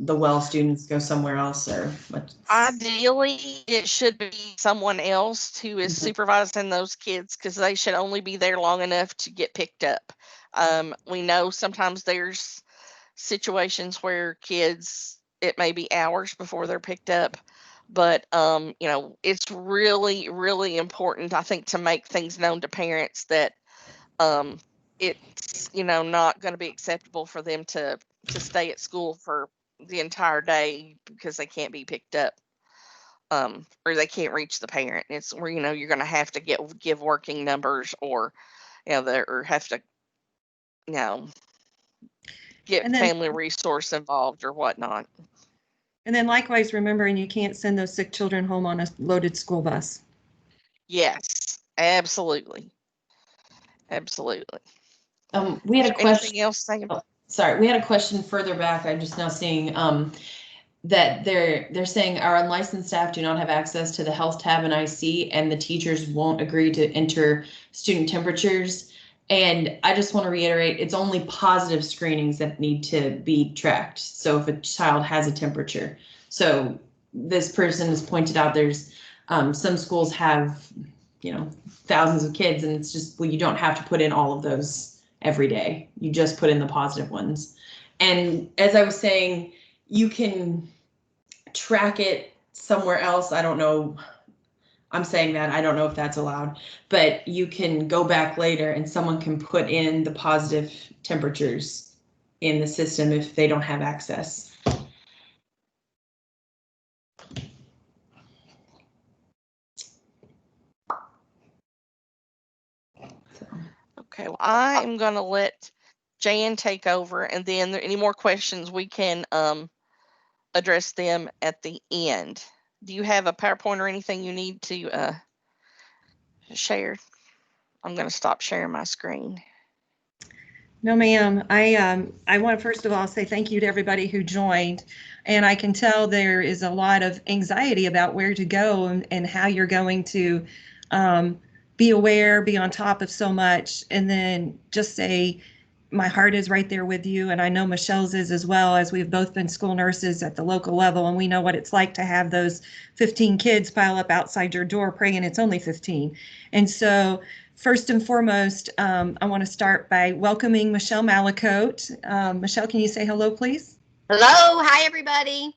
the well students go somewhere else, or what? Ideally, it should be someone else who is supervising those kids, because they should only be there long enough to get picked up. We know sometimes there's situations where kids, it may be hours before they're picked up, but it's really, really important, I think, to make things known to parents that it's, not going to be acceptable for them to stay at school for the entire day because they can't be picked up. Or they can't reach the parent. It's where, you're going to have to give working numbers, or, or have to, get And then- family resource involved or whatnot. And then likewise, remembering you can't send those sick children home on a loaded school bus. Yes, absolutely. Absolutely. We had a question. Anything else, Sam? Sorry, we had a question further back. I'm just now seeing that they're saying our unlicensed staff do not have access to the health tab and IC, and the teachers won't agree to enter student temperatures. And I just want to reiterate, it's only positive screenings that need to be tracked. So if a child has a temperature, so this person has pointed out there's some schools have, thousands of kids, and it's just, well, you don't have to put in all of those every day. You just put in the positive ones. And as I was saying, you can track it somewhere else. I don't know. I'm saying that. I don't know if that's allowed, but you can go back later and someone can put in the positive temperatures in the system if they don't have access. Okay, well, I am going to let Jan take over, and then any more questions, we can address them at the end. Do you have a PowerPoint or anything you need to share? I'm going to stop sharing my screen. No, ma'am. I want to first of all say thank you to everybody who joined. And I can tell there is a lot of anxiety about where to go and how you're going to be aware, be on top of so much. And then just say, my heart is right there with you. And I know Michelle's is as well, as we've both been school nurses at the local level. And we know what it's like to have those 15 kids pile up outside your door praying it's only 15. And so first and foremost, I want to start by welcoming Michelle Malicote. Michelle, can you say hello, please? Hello. Hi, everybody.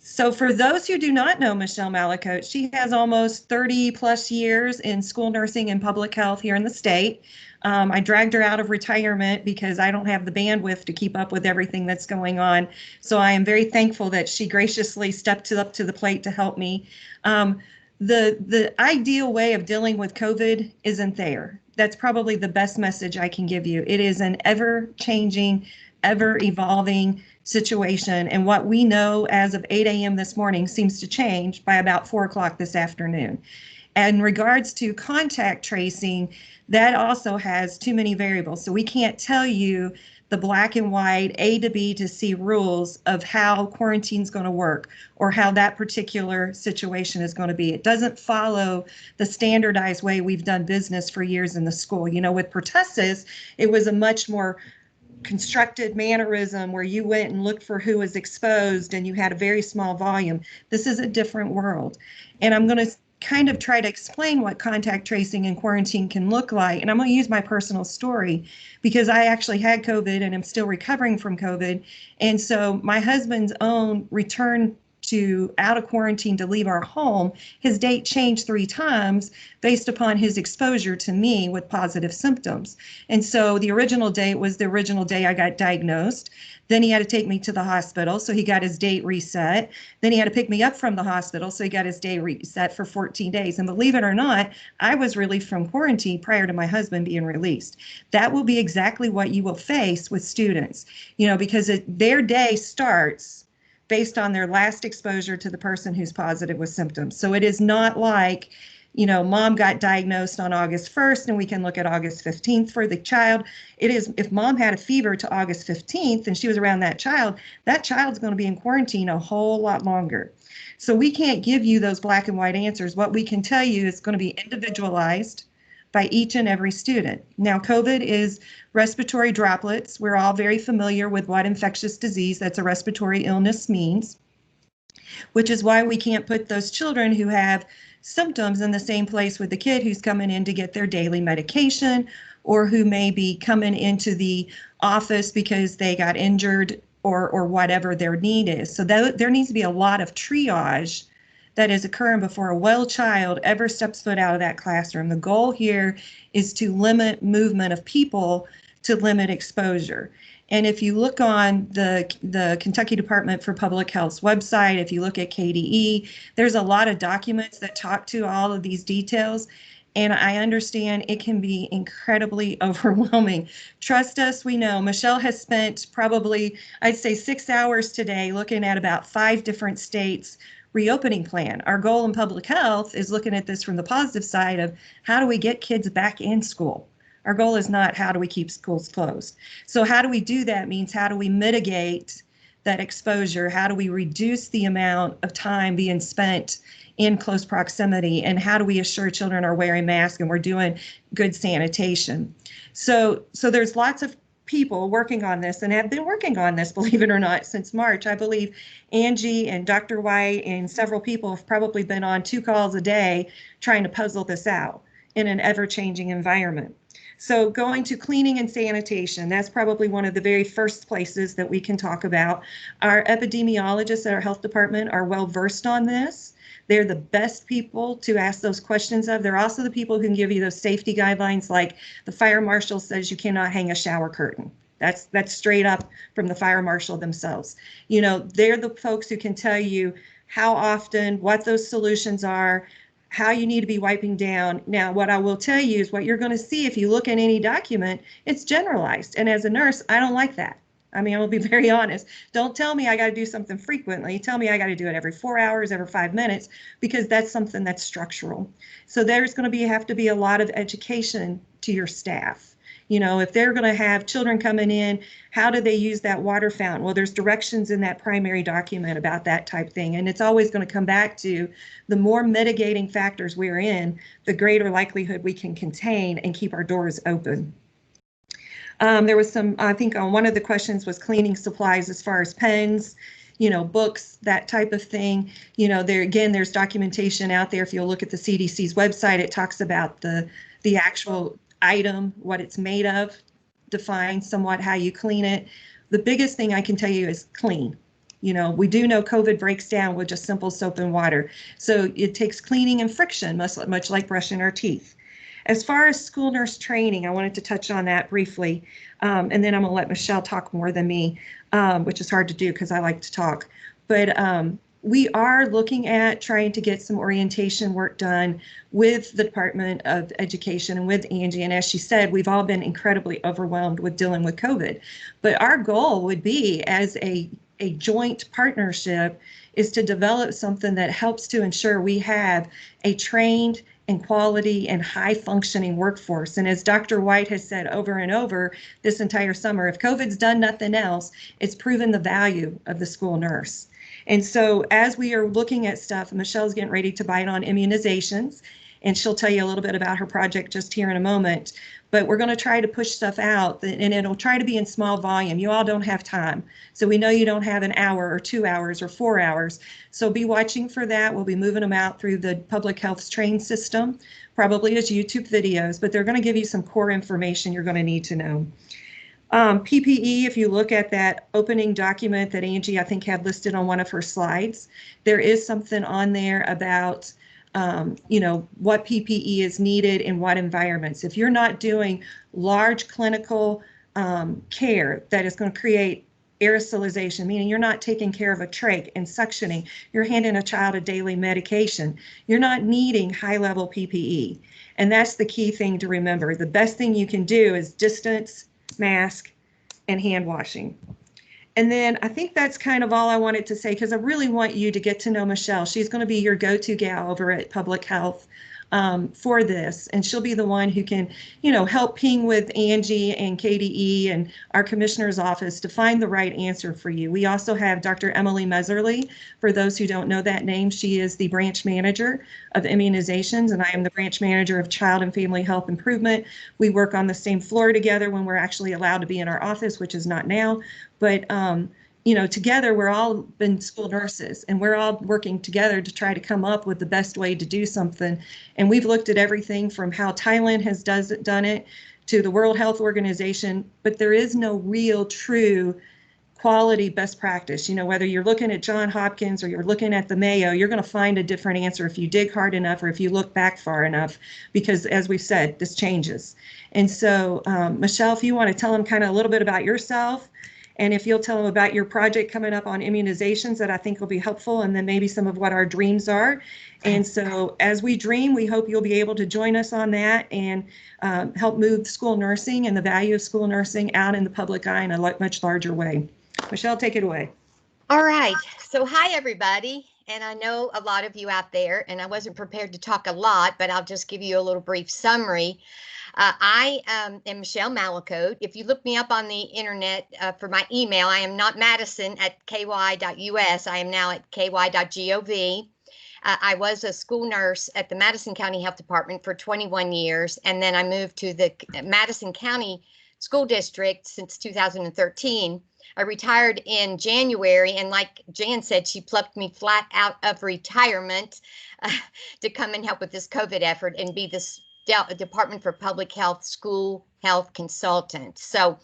So for those who do not know Michelle Malicote, she has almost 30 plus years in school nursing and public health here in the state. I dragged her out of retirement because I don't have the bandwidth to keep up with everything that's going on. So I am very thankful that she graciously stepped up to the plate to help me. The ideal way of dealing with COVID isn't there. That's probably the best message I can give you. It is an ever-changing, ever-evolving situation. And what we know as of 8 a.m. this morning seems to change by about 4 o'clock this afternoon. And in regards to contact tracing, that also has too many variables. So we can't tell you the black and white A to B to C rules of how quarantine is going to work or how that particular situation is going to be. It doesn't follow the standardized way we've done business for years in the school. With pertussis, it was a much more constructed mannerism where you went and looked for who was exposed and you had a very small volume. This is a different world. And I'm going to kind of try to explain what contact tracing and quarantine can look like. And I'm going to use my personal story because I actually had COVID and I'm still recovering from COVID. And so my husband's own return to out of quarantine to leave our home, his date changed 3 times based upon his exposure to me with positive symptoms. And so the original date was the original day I got diagnosed. Then he had to take me to the hospital, so he got his date reset. Then he had to pick me up from the hospital, so he got his day reset for 14 days. And believe it or not, I was released from quarantine prior to my husband being released. That will be exactly what you will face with students, because their day starts based on their last exposure to the person who's positive with symptoms. So it is not like, mom got diagnosed on August 1st and we can look at August 15th for the child. It is, if mom had a fever to August 15th and she was around that child's going to be in quarantine a whole lot longer. So we can't give you those black and white answers. What we can tell you is going to be individualized by each and every student. Now, COVID is respiratory droplets. We're all very familiar with what infectious disease, that's a respiratory illness, means, which is why we can't put those children who have symptoms in the same place with the kid who's coming in to get their daily medication or who may be coming into the office because they got injured or whatever their need is. So there needs to be a lot of triage that is occurring before a well child ever steps foot out of that classroom. The goal here is to limit movement of people to limit exposure. And if you look on the Kentucky Department for Public Health's website, if you look at KDE, there's a lot of documents that talk to all of these details. And I understand it can be incredibly overwhelming. Trust us, we know. Michelle has spent probably, I'd say, 6 hours today looking at about 5 different states' reopening plan. Our goal in public health is looking at this from the positive side of how do we get kids back in school? Our goal is not how do we keep schools closed. So how do we do that means how do we mitigate that exposure? How do we reduce the amount of time being spent in close proximity? And how do we assure children are wearing masks and we're doing good sanitation? So there's lots of people working on this and have been working on this, believe it or not, since March. I believe Angie and Dr. White and several people have probably been on 2 calls a day trying to puzzle this out in an ever-changing environment. So going to cleaning and sanitation, that's probably one of the very first places that we can talk about. Our epidemiologists at our health department are well versed on this. They're the best people to ask those questions of. They're also the people who can give you those safety guidelines, like the fire marshal says you cannot hang a shower curtain. That's straight up from the fire marshal themselves. You know, they're the folks who can tell you how often, what those solutions are, how you need to be wiping down. Now, what I will tell you is what you're going to see if you look at any document, it's generalized. And as a nurse, I don't like that. I mean, I will be very honest. Don't tell me I got to do something frequently. Tell me I got to do it every 4 hours, every 5 minutes, because that's something that's structural. So there's going to have to be a lot of education to your staff. You know, if they're going to have children coming in, how do they use that water fountain? Well, there's directions in that primary document about that type thing. And it's always going to come back to the more mitigating factors we're in, the greater likelihood we can contain and keep our doors open. There was some, I think on one of the questions was cleaning supplies as far as pens, you know, books, that type of thing. You know, there again, there's documentation out there. If you'll look at the CDC's website, it talks about the actual item, what it's made of, defines somewhat how you clean it. The biggest thing I can tell you is clean. You know, we do know COVID breaks down with just simple soap and water. So it takes cleaning and friction, much like brushing our teeth. As far as school nurse training, I wanted to touch on that briefly, and then I'm going to let Michelle talk more than me, which is hard to do because I like to talk. But we are looking at trying to get some orientation work done with the Department of Education and with Angie. And as she said, we've all been incredibly overwhelmed with dealing with COVID. But our goal would be, as a joint partnership, is to develop something that helps to ensure we have a trained and quality and high functioning workforce. And as Dr. White has said over and over this entire summer, if COVID's done nothing else, it's proven the value of the school nurse. And so as we are looking at stuff, Michelle's getting ready to bite on immunizations, and she'll tell you a little bit about her project just here in a moment. But we're going to try to push stuff out, and it'll try to be in small volume. You all don't have time. So we know you don't have an hour or 2 hours or 4 hours. So be watching for that. We'll be moving them out through the public health train system, probably as YouTube videos, but they're going to give you some core information you're going to need to know. PPE, if you look at that opening document that Angie, I think, had listed on one of her slides, there is something on there about you know, what PPE is needed in what environments. If you're not doing large clinical care that is going to create aerosolization, meaning you're not taking care of a trach and suctioning, you're handing a child a daily medication, you're not needing high-level PPE. And that's the key thing to remember. The best thing you can do is distance, mask, and hand washing. And then I think that's kind of all I wanted to say, because I really want you to get to know Michelle. She's going to be your go-to gal over at Public Health for this, and she'll be the one who can, you know, help ping with Angie and KDE and our commissioner's office to find the right answer for you. We also have Dr. Emily Meserly. For those who don't know that name, she is the branch manager of immunizations, and I am the branch manager of Child and Family Health Improvement. We work on the same floor together when we're actually allowed to be in our office, which is not now. But you know, together we're all been school nurses, and we're all working together to try to come up with the best way to do something. And we've looked at everything from how Thailand has done it to the World Health Organization, but there is no real true quality best practice. You know, whether you're looking at Johns Hopkins or you're looking at the Mayo, you're going to find a different answer if you dig hard enough or if you look back far enough, because as we've said, this changes. And so, Michelle, if you want to tell them kind of a little bit about yourself, and if you'll tell them about your project coming up on immunizations, that I think will be helpful, and then maybe some of what our dreams are. And so as we dream, we hope you'll be able to join us on that and help move school nursing and the value of school nursing out in the public eye in a much larger way. Michelle, take it away. All right. So, hi, everybody. And I know a lot of you out there, and I wasn't prepared to talk a lot, but I'll just give you a little brief summary. I am Michelle Malacote. If you look me up on the internet for my email, I am not Madison at ky.us. I am now at ky.gov. I was a school nurse at the Madison County Health Department for 21 years, and then I moved to the Madison County School District since 2013. I retired in January, and like Jan said, she plucked me flat out of retirement to come and help with this COVID effort and be this Department for Public Health School Health Consultant. So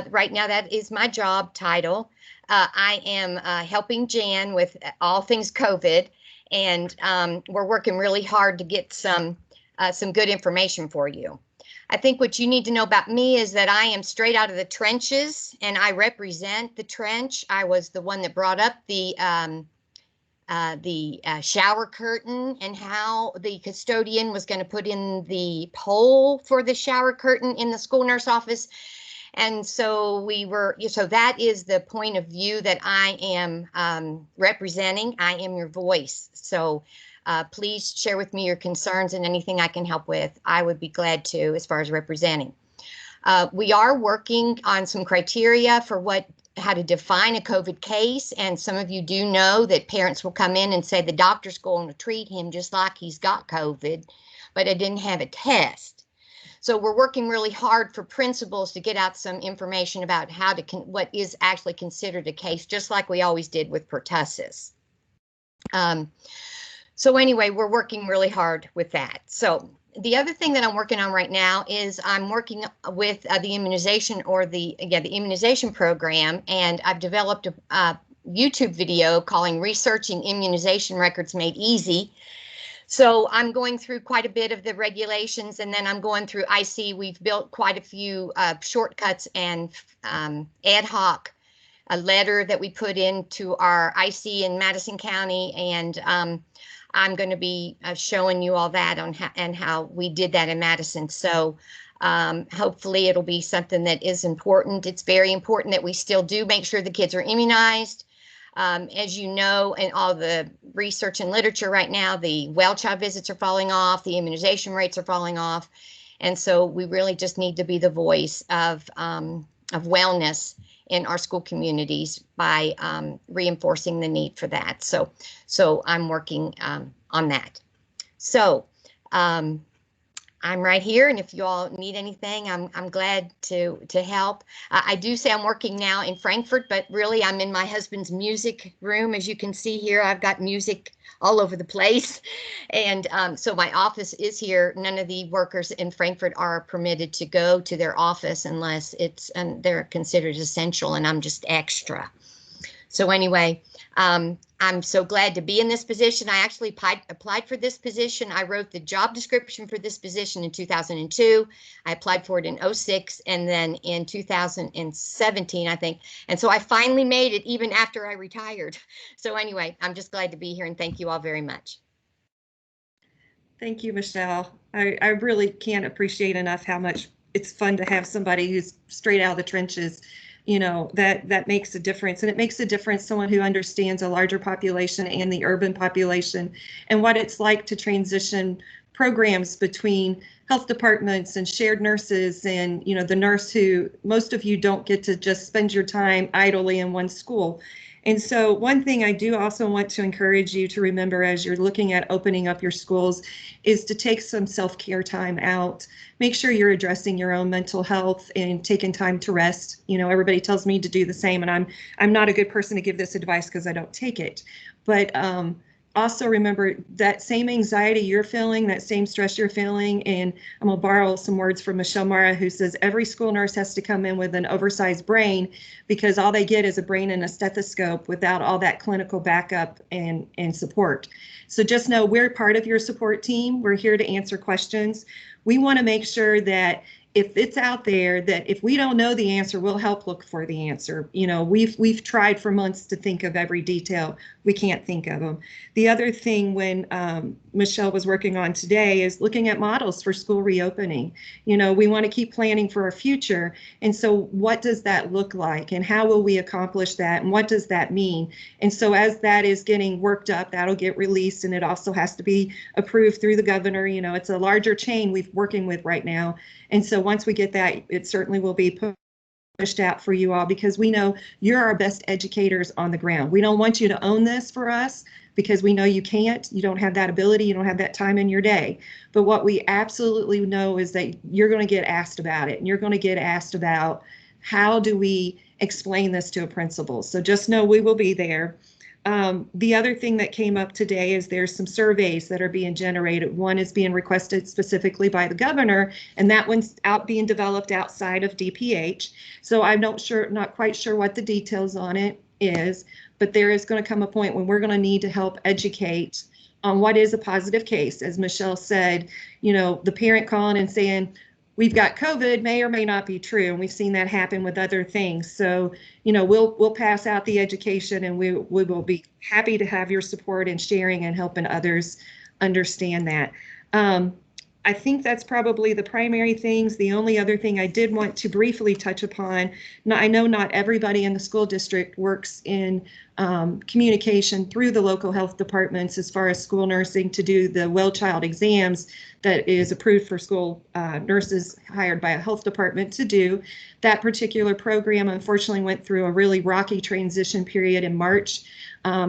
right now that is my job title. I am helping Jan with all things COVID, and we're working really hard to get some good information for you. I think what you need to know about me is that I am straight out of the trenches, and I represent the trench. I was the one that brought up the shower curtain and how the custodian was going to put in the pole for the shower curtain in the school nurse office. And so so that is the point of view that I am representing. I am your voice. So please share with me your concerns and anything I can help with. I would be glad to, as far as representing. We are working on some criteria for how to define a COVID case. And some of you do know that parents will come in and say the doctor's going to treat him just like he's got COVID, but I didn't have a test. So we're working really hard for principals to get out some information about what is actually considered a case, just like we always did with pertussis. So anyway, we're working really hard with that. So the other thing that I'm working on right now is I'm working with the immunization the immunization program, and I've developed a YouTube video calling Researching Immunization Records Made Easy. So I'm going through quite a bit of the regulations, and then I'm going through IC. We've built quite a few shortcuts and ad hoc a letter that we put into our IC in Madison County, and I'm going to be showing you all that on how we did that in Madison. So hopefully it'll be something that is important. It's very important that we still do make sure the kids are immunized. As you know, in all the research and literature right now, the well child visits are falling off, the immunization rates are falling off. And so we really just need to be the voice of wellness in our school communities by reinforcing the need for that. So I'm working on that. So I'm right here, and if you all need anything, I'm glad to help. I do say I'm working now in Frankfort, but really I'm in my husband's music room. As you can see here, I've got music all over the place. And so my office is here. None of the workers in Frankfort are permitted to go to their office unless they're considered essential, and I'm just extra. So anyway, I'm so glad to be in this position. I actually applied for this position. I wrote the job description for this position in 2002. I applied for it in 2006 and then in 2017, I think. And so I finally made it even after I retired. So anyway, I'm just glad to be here, and thank you all very much. Thank you, Michelle. I really can't appreciate enough how much it's fun to have somebody who's straight out of the trenches. You know, that makes a difference, and it makes a difference, someone who understands a larger population and the urban population and what it's like to transition programs between health departments and shared nurses, and, you know, the nurse who most of you don't get to just spend your time idly in one school. And so one thing I do also want to encourage you to remember as you're looking at opening up your schools is to take some self-care time out. Make sure you're addressing your own mental health and taking time to rest. You know, everybody tells me to do the same, and I'm not a good person to give this advice because I don't take it. But also remember that same anxiety you're feeling, that same stress you're feeling. And I'm going to borrow some words from Michelle Mara, who says every school nurse has to come in with an oversized brain because all they get is a brain and a stethoscope without all that clinical backup and support. So just know we're part of your support team. We're here to answer questions. We want to make sure that if it's out there, that if we don't know the answer, we'll help look for the answer. You know, we've tried for months to think of every detail. We can't think of them. The other thing when Michelle was working on today is looking at models for school reopening. You know, we want to keep planning for our future. And so what does that look like? And how will we accomplish that? And what does that mean? And so as that is getting worked up, that'll get released, and it also has to be approved through the governor. You know, it's a larger chain we're working with right now. And so once we get that, it certainly will be pushed out for you all, because we know you're our best educators on the ground. We don't want you to own this for us because we know you can't. You don't have that ability. You don't have that time in your day. But what we absolutely know is that you're going to get asked about it, and you're going to get asked about how do we explain this to a principal. So just know we will be there. The other thing that came up today is there's some surveys that are being generated. One is being requested specifically by the governor, and that one's being developed outside of DPH. So I'm not quite sure what the details on it is, but there is going to come a point when we're going to need to help educate on what is a positive case. As Michelle said, you know, the parent calling and saying, we've got COVID may or may not be true, and we've seen that happen with other things. So, you know, we'll pass out the education, and we will be happy to have your support in sharing and helping others understand that. I think that's probably the primary things. The only other thing I did want to briefly touch upon, now, I know not everybody in the school district works in communication through the local health departments as far as school nursing to do the well child exams that is approved for school nurses hired by a health department to do. That particular program unfortunately went through a really rocky transition period in March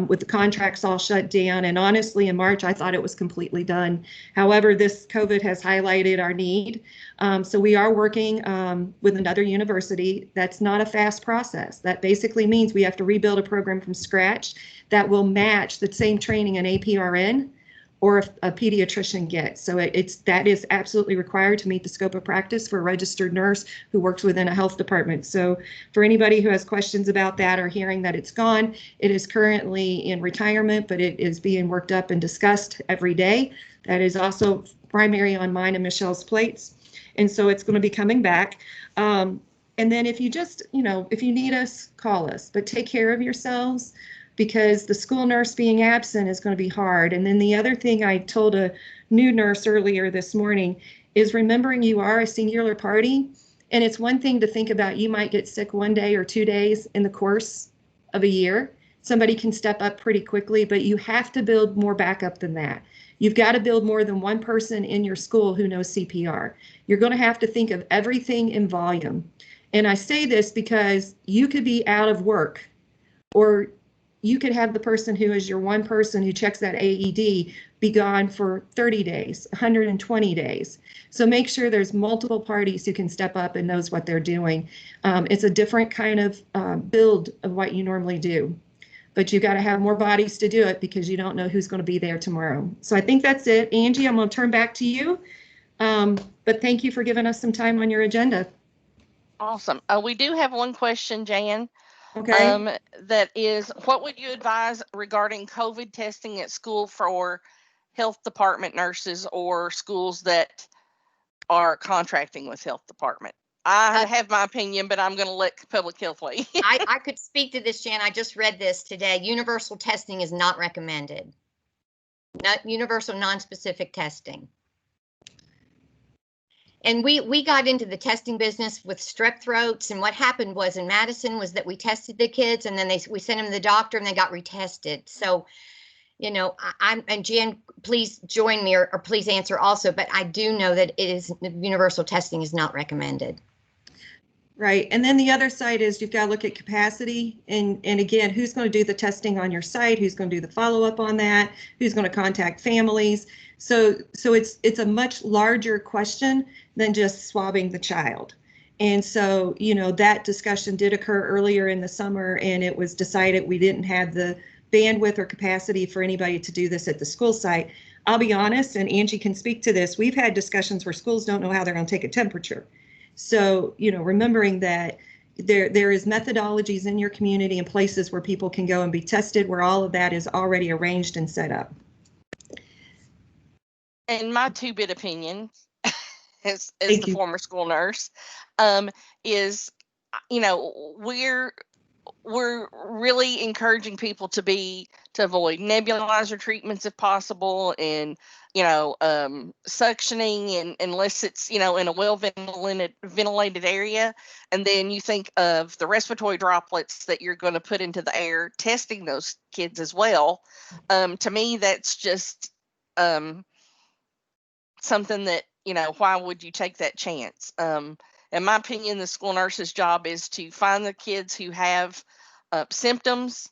with the contracts all shut down. And honestly, in March, I thought it was completely done. However, this COVID has highlighted our need. So we are working with another university. That's not a fast process. That basically means we have to rebuild a program from scratch that will match the same training an APRN or a pediatrician gets. So that is absolutely required to meet the scope of practice for a registered nurse who works within a health department. So for anybody who has questions about that or hearing that it's gone, it is currently in retirement, but it is being worked up and discussed every day. That is also primary on mine and Michelle's plates. And so it's going to be coming back. And then if you just, you know, if you need us, call us, but take care of yourselves, because the school nurse being absent is going to be hard. And then the other thing I told a new nurse earlier this morning is remembering you are a singular party. And it's one thing to think about you might get sick 1 day or 2 days in the course of a year. Somebody can step up pretty quickly, but you have to build more backup than that. You've got to build more than one person in your school who knows CPR. You're going to have to think of everything in volume. And I say this because you could be out of work, or you could have the person who is your one person who checks that AED be gone for 30 days, 120 days. So make sure there's multiple parties who can step up and knows what they're doing. It's a different kind of build of what you normally do. But you got to have more bodies to do it because you don't know who's going to be there tomorrow. So I think that's it. Angie, I'm going to turn back to you. But thank you for giving us some time on your agenda. Awesome. We do have one question, Jan. Okay. That is, what would you advise regarding COVID testing at school for health department nurses or schools that are contracting with health department? I have my opinion, but I'm going to let public health weigh. I could speak to this, Jan. I just read this today. Universal testing is not recommended. Not universal non-specific testing. And we got into the testing business with strep throats, and what happened was in Madison was that we tested the kids, and then we sent them to the doctor and they got retested. So, you know, and Jan, please join me or please answer also, but I do know that it is universal testing is not recommended. Right. And then the other side is you've got to look at capacity. And again, who's going to do the testing on your site? Who's going to do the follow-up on that? Who's going to contact families? So it's a much larger question than just swabbing the child. And so, you know, that discussion did occur earlier in the summer, and it was decided we didn't have the bandwidth or capacity for anybody to do this at the school site. I'll be honest, and Angie can speak to this, we've had discussions where schools don't know how they're going to take a temperature. So, you know, remembering that there is methodologies in your community and places where people can go and be tested, where all of that is already arranged and set up. And my 2-bit opinion, as Thank the you. former school nurse, is, you know, we're really encouraging people to avoid nebulizer treatments if possible, and, you know, suctioning, and unless it's, you know, in a well ventilated area. And then you think of the respiratory droplets that you're going to put into the air, testing those kids as well. To me, that's just something that, you know, why would you take that chance? In my opinion, the school nurse's job is to find the kids who have symptoms,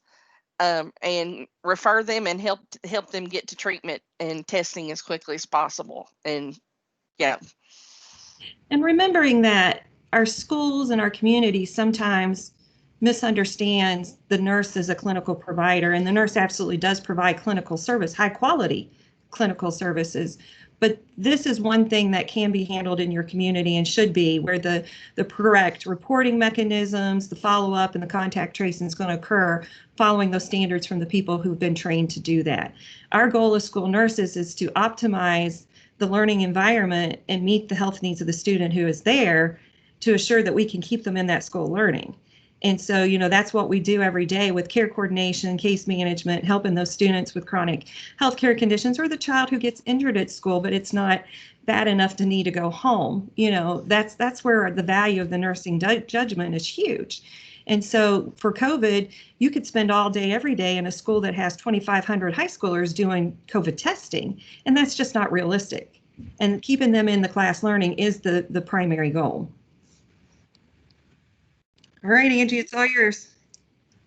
and refer them and help them get to treatment and testing as quickly as possible. And yeah. And remembering that our schools and our communities sometimes misunderstands the nurse as a clinical provider, and the nurse absolutely does provide clinical service, high quality clinical services. But this is one thing that can be handled in your community and should be, where the correct reporting mechanisms, the follow-up, and the contact tracing is going to occur following those standards from the people who've been trained to do that. Our goal as school nurses is to optimize the learning environment and meet the health needs of the student who is there, to assure that we can keep them in that school learning. And so, you know, that's what we do every day with care coordination, case management, helping those students with chronic healthcare conditions, or the child who gets injured at school, but it's not bad enough to need to go home. You know, that's where the value of the nursing judgment is huge. And so for COVID, you could spend all day, every day in a school that has 2,500 high schoolers doing COVID testing, and that's just not realistic. And keeping them in the class learning is the primary goal. All right, Angie, it's all yours.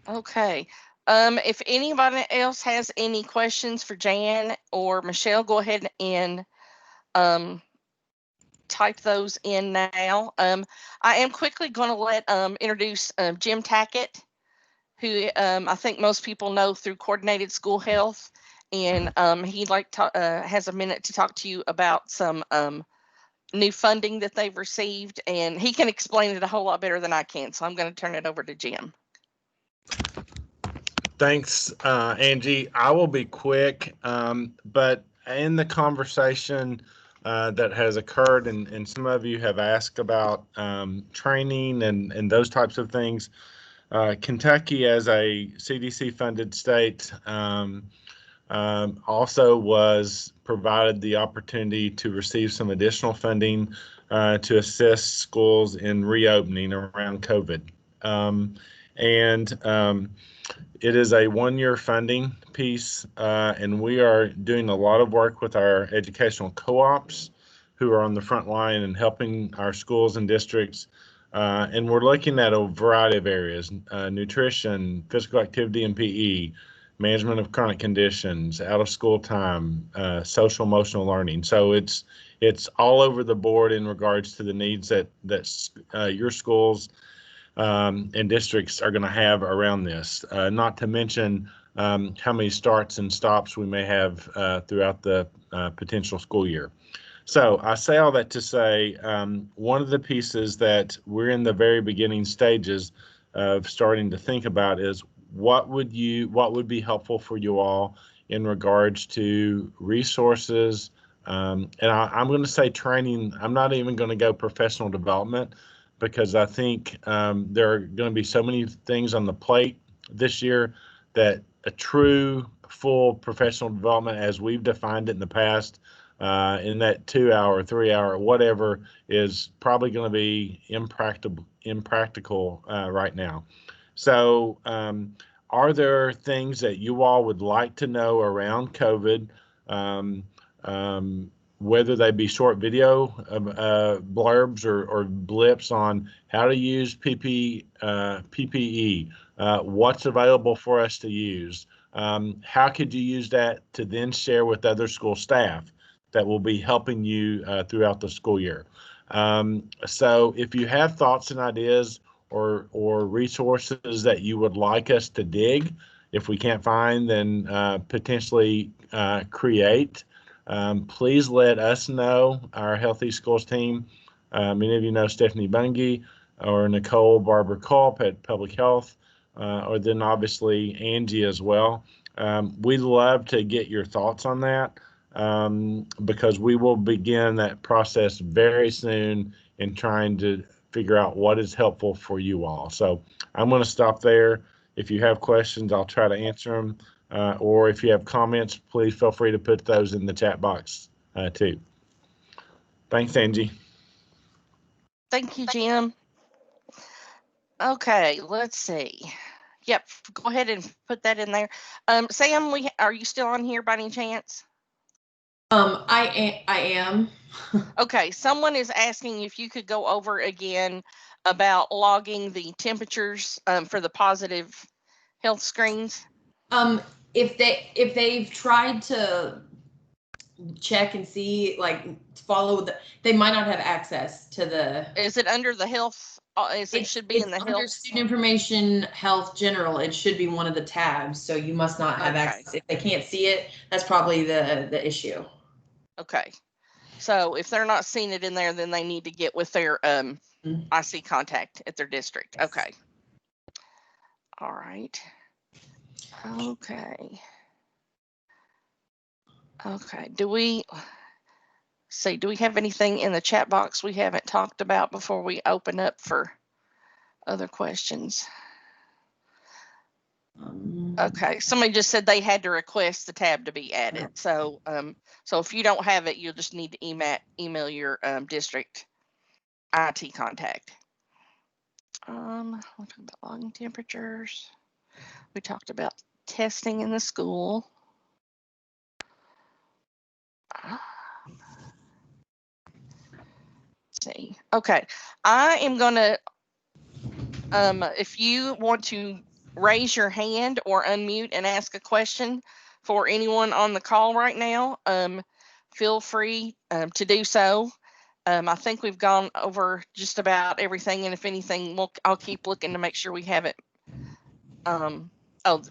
Okay. If anybody else has any questions for Jan or Michelle, go ahead and type those in now. I am quickly going to introduce Jim Tackett, who I think most people know through Coordinated School Health, and he has a minute to talk to you about some new funding that they've received, and he can explain it a whole lot better than I can. So I'm going to turn it over to Jim. Thanks, Angie. I will be quick, but in the conversation that has occurred, and some of you have asked about training and those types of things, Kentucky, as a CDC-funded state, also was provided the opportunity to receive some additional funding to assist schools in reopening around COVID. It is a one-year funding piece, and we are doing a lot of work with our educational co-ops who are on the front line and helping our schools and districts. And we're looking at a variety of areas: nutrition, physical activity and PE, management of chronic conditions, out of school time, social emotional learning. So it's all over the board in regards to the needs that your schools and districts are going to have around this. Not to mention how many starts and stops we may have throughout the potential school year. So I say all that to say, one of the pieces that we're in the very beginning stages of starting to think about is what would be helpful for you all in regards to resources, and I'm going to say training. I'm not even going to go professional development, because I think there are going to be so many things on the plate this year that a true full professional development, as we've defined it in the past, in that 2 hour, 3 hour, whatever, is probably going to be impractical right now. So are there things that you all would like to know around COVID, whether they be short video blurbs or blips on how to use PPE, what's available for us to use, how could you use that to then share with other school staff that will be helping you throughout the school year. So if you have thoughts and ideas or resources that you would like us to dig If we can't find, then potentially create. Please let us know, our Healthy Schools team. Many of you know Stephanie Bungie or Nicole Barber Culp at Public Health, or then obviously Angie as well. We'd love to get your thoughts on that, because we will begin that process very soon in trying to figure out what is helpful for you all. So I'm going to stop there. If you have questions, I'll try to answer them. Or if you have comments, please feel free to put those in the chat box too. Thanks, Angie. Thank you, Jim. Okay, let's see. Yep, go ahead and put that in there. Sam, are you still on here by any chance? I am. Okay, someone is asking if you could go over again about logging the temperatures for the positive health screens. If they've tried to check and see, like follow they might not have access to the. Is it under the health? It should be in the under health. Student information, health general. It should be one of the tabs. So you must not have access. If they can't see it, that's probably the issue. Okay. So if they're not seeing it in there, then they need to get with their IC contact at their district. Yes. Okay. All right. Okay. Okay. Do we have anything in the chat box we haven't talked about before we open up for other questions? Okay. Somebody just said they had to request the tab to be added. So so if you don't have it, you'll just need to email your district IT contact. We're talking about logging temperatures. We talked about testing in the school. Let's see. Okay, I am gonna. If you want to raise your hand or unmute and ask a question for anyone on the call right now, feel free to do so. I think we've gone over just about everything, and if anything, I'll keep looking to make sure we have it. Oh,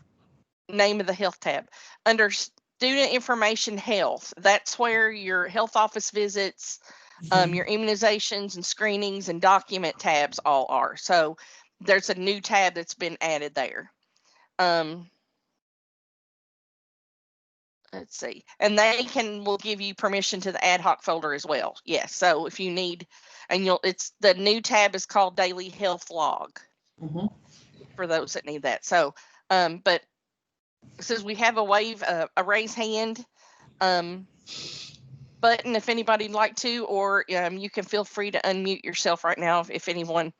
name of the health tab. Under student information health, that's where your health office visits, your immunizations and screenings and document tabs all are. So there's a new tab that's been added there. Let's see, and will give you permission to the ad hoc folder as well. Yes, so if you need, and it's the new tab is called Daily Health Log for those that need that. So, but it says we have a raise hand button if anybody'd like to, or you can feel free to unmute yourself right now if anyone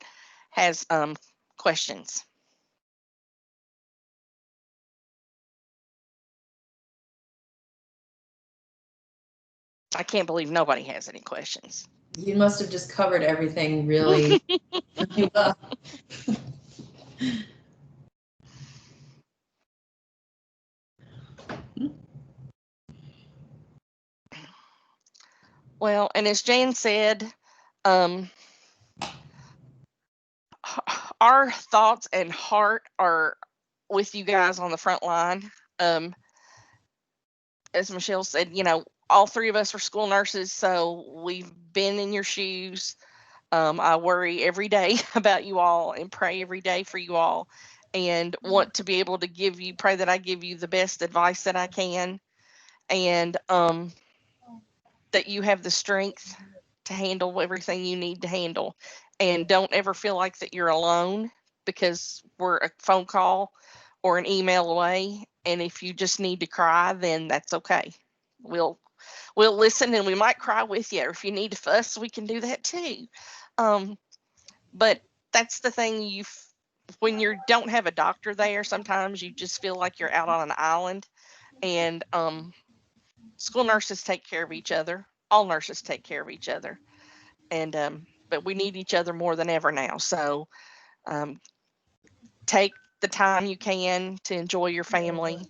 has questions. I can't believe nobody has any questions. You must have just covered everything really well. Well, and as Jan said, our thoughts and heart are with you guys on the front line. As Michelle said, all three of us are school nurses, so we've been in your shoes. I worry every day about you all and pray every day for you all, and want to be able to pray that I give you the best advice that I can, and that you have the strength to handle everything you need to handle. And don't ever feel like that you're alone, because we're a phone call or an email away. And if you just need to cry, then that's okay. We'll listen, and we might cry with you. Or if you need to fuss, we can do that too. But that's the thing, when you don't have a doctor there, sometimes you just feel like you're out on an island. And school nurses take care of each other. All nurses take care of each other. And but we need each other more than ever now. So take the time you can to enjoy your family.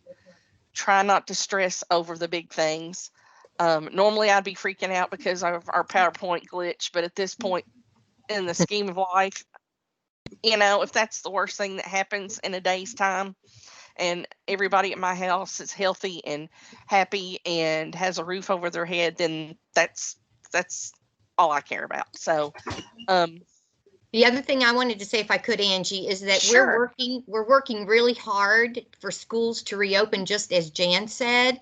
Try not to stress over the big things. Normally I'd be freaking out because of our PowerPoint glitch, but at this point in the scheme of life, if that's the worst thing that happens in a day's time, and everybody at my house is healthy and happy and has a roof over their head, then that's all I care about. So, the other thing I wanted to say, if I could, Angie, is that Sure. we're working really hard for schools to reopen, just as Jan said,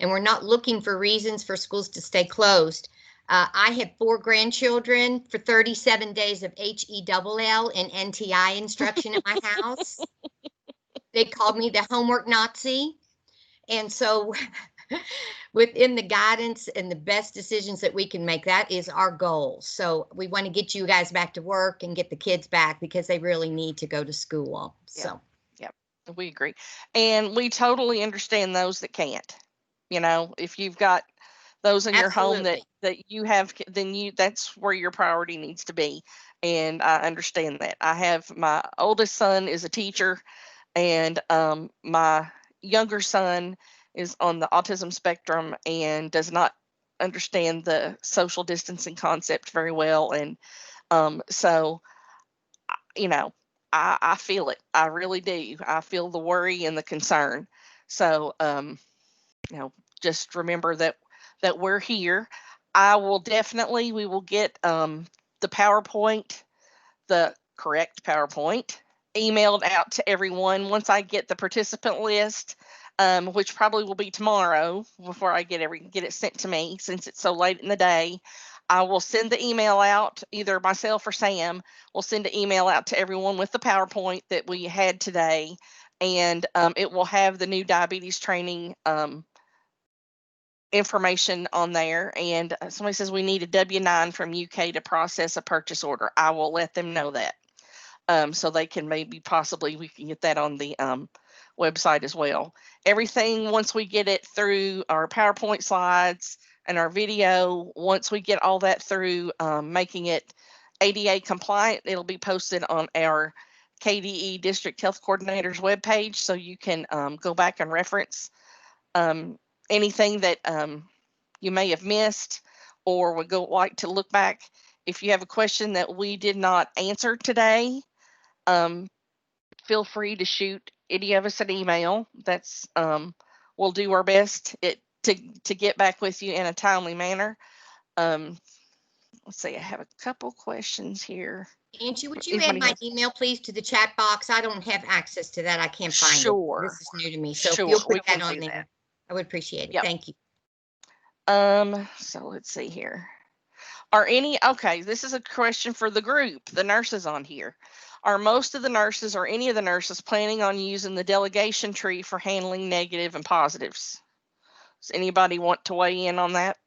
and we're not looking for reasons for schools to stay closed. I had 4 grandchildren for 37 days of HELL and NTI instruction at my house. They called me the homework Nazi. And so within the guidance and the best decisions that we can make, that is our goal. So we want to get you guys back to work and get the kids back because they really need to go to school. So Yep, we agree. And we totally understand those that can't. You know, if you've got those in your home that you have, then that's where your priority needs to be. And I understand that. I have, my oldest son is a teacher, and my younger son is on the autism spectrum and does not understand the social distancing concept very well. And so, you know, I feel it. I really do. I feel the worry and the concern. So, you know, just remember that we're here. We will get the PowerPoint, the correct PowerPoint, emailed out to everyone once I get the participant list, which probably will be tomorrow before I get it sent to me, since it's so late in the day. I will send the email out, either myself or Sam will send an email out to everyone with the PowerPoint that we had today, and it will have the new diabetes training information on there. And somebody says we need a W-9 from UK to process a purchase order. I will let them know that. So they can possibly we can get that on the website as well. Everything, once we get it through our PowerPoint slides and our video, once we get all that through, making it ADA compliant, it'll be posted on our KDE District Health Coordinators webpage, so you can go back and reference anything that you may have missed or would like to look back. If you have a question that we did not answer today, feel free to shoot any of us an email. That's we'll do our best to get back with you in a timely manner. Let's see, I have a couple questions here. Angie, would you add my email, please, to the chat box? I don't have access to that. I can't find it. Sure. This is new to me. So Sure, if you'll put we that can on do there, that. I would appreciate it. Yep. Thank you. So let's see here. Okay, this is a question for the group, the nurses on here. Are most of the nurses or any of the nurses planning on using the delegation tree for handling negative and positives? Does anybody want to weigh in on that?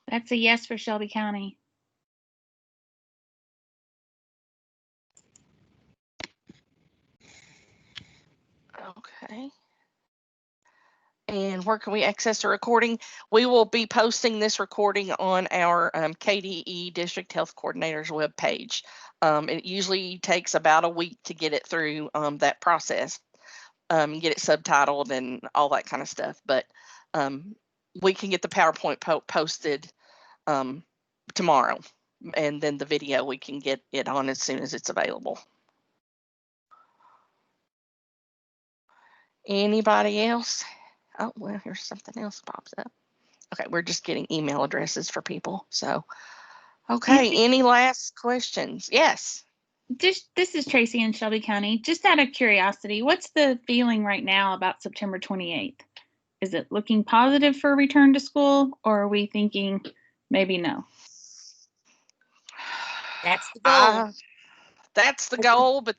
That's a yes for Shelby County. Okay. And where can we access the recording? We will be posting this recording on our KDE District Health Coordinators webpage. It usually takes about a week to get it through that process, get it subtitled and all that kind of stuff. But we can get the PowerPoint posted tomorrow, and then the video we can get it on as soon as it's available. Anybody else? Oh, well, here's something else pops up. Okay, we're just getting email addresses for people. So, okay, any last questions? Yes. This is Tracy in Shelby County. Just out of curiosity, what's the feeling right now about September 28th? Is it looking positive for return to school, or are we thinking maybe no? That's the goal. That's the goal, but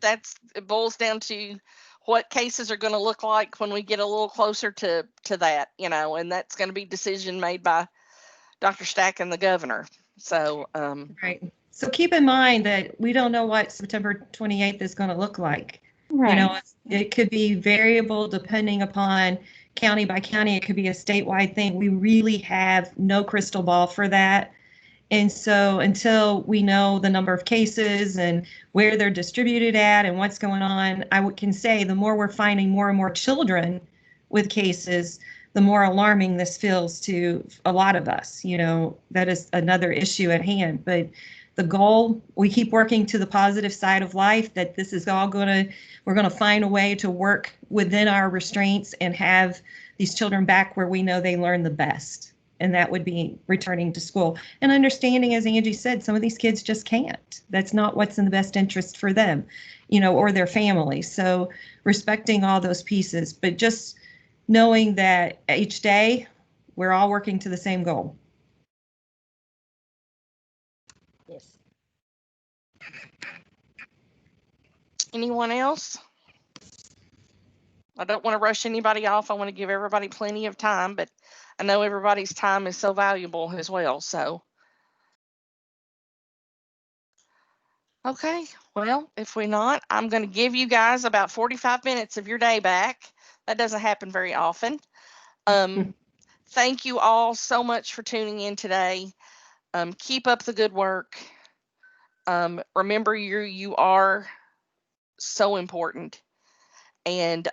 it boils down to what cases are going to look like when we get a little closer to that, you know, and that's going to be decision made by Dr. Stack and the governor. So, right. So keep in mind that we don't know what September 28th is going to look like. Right. You know, it could be variable depending upon county by county. It could be a statewide thing. We really have no crystal ball for that. And so until we know the number of cases and where they're distributed at and what's going on, I can say the more we're finding more and more children with cases, the more alarming this feels to a lot of us. You know, that is another issue at hand. But the goal, we keep working to the positive side of life, that this is all we're going to find a way to work within our restraints and have these children back where we know they learn the best. And that would be returning to school and understanding, as Angie said, some of these kids just can't. That's not what's in the best interest for them, or their families. So respecting all those pieces, but just knowing that each day we're all working to the same goal. Yes. Anyone else? I don't want to rush anybody off. I want to give everybody plenty of time, but I know everybody's time is so valuable as well. So, okay. Well, if we're not, I'm going to give you guys about 45 minutes of your day back. That doesn't happen very often. Thank you all so much for tuning in today. Keep up the good work. Remember, you are so important. And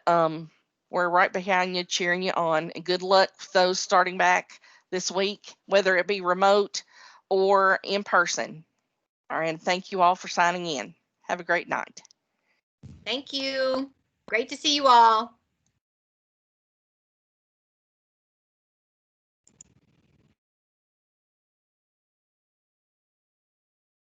we're right behind you, cheering you on. And good luck with those starting back this week, whether it be remote or in person. All right, and thank you all for signing in. Have a great night. Thank you. Great to see you all.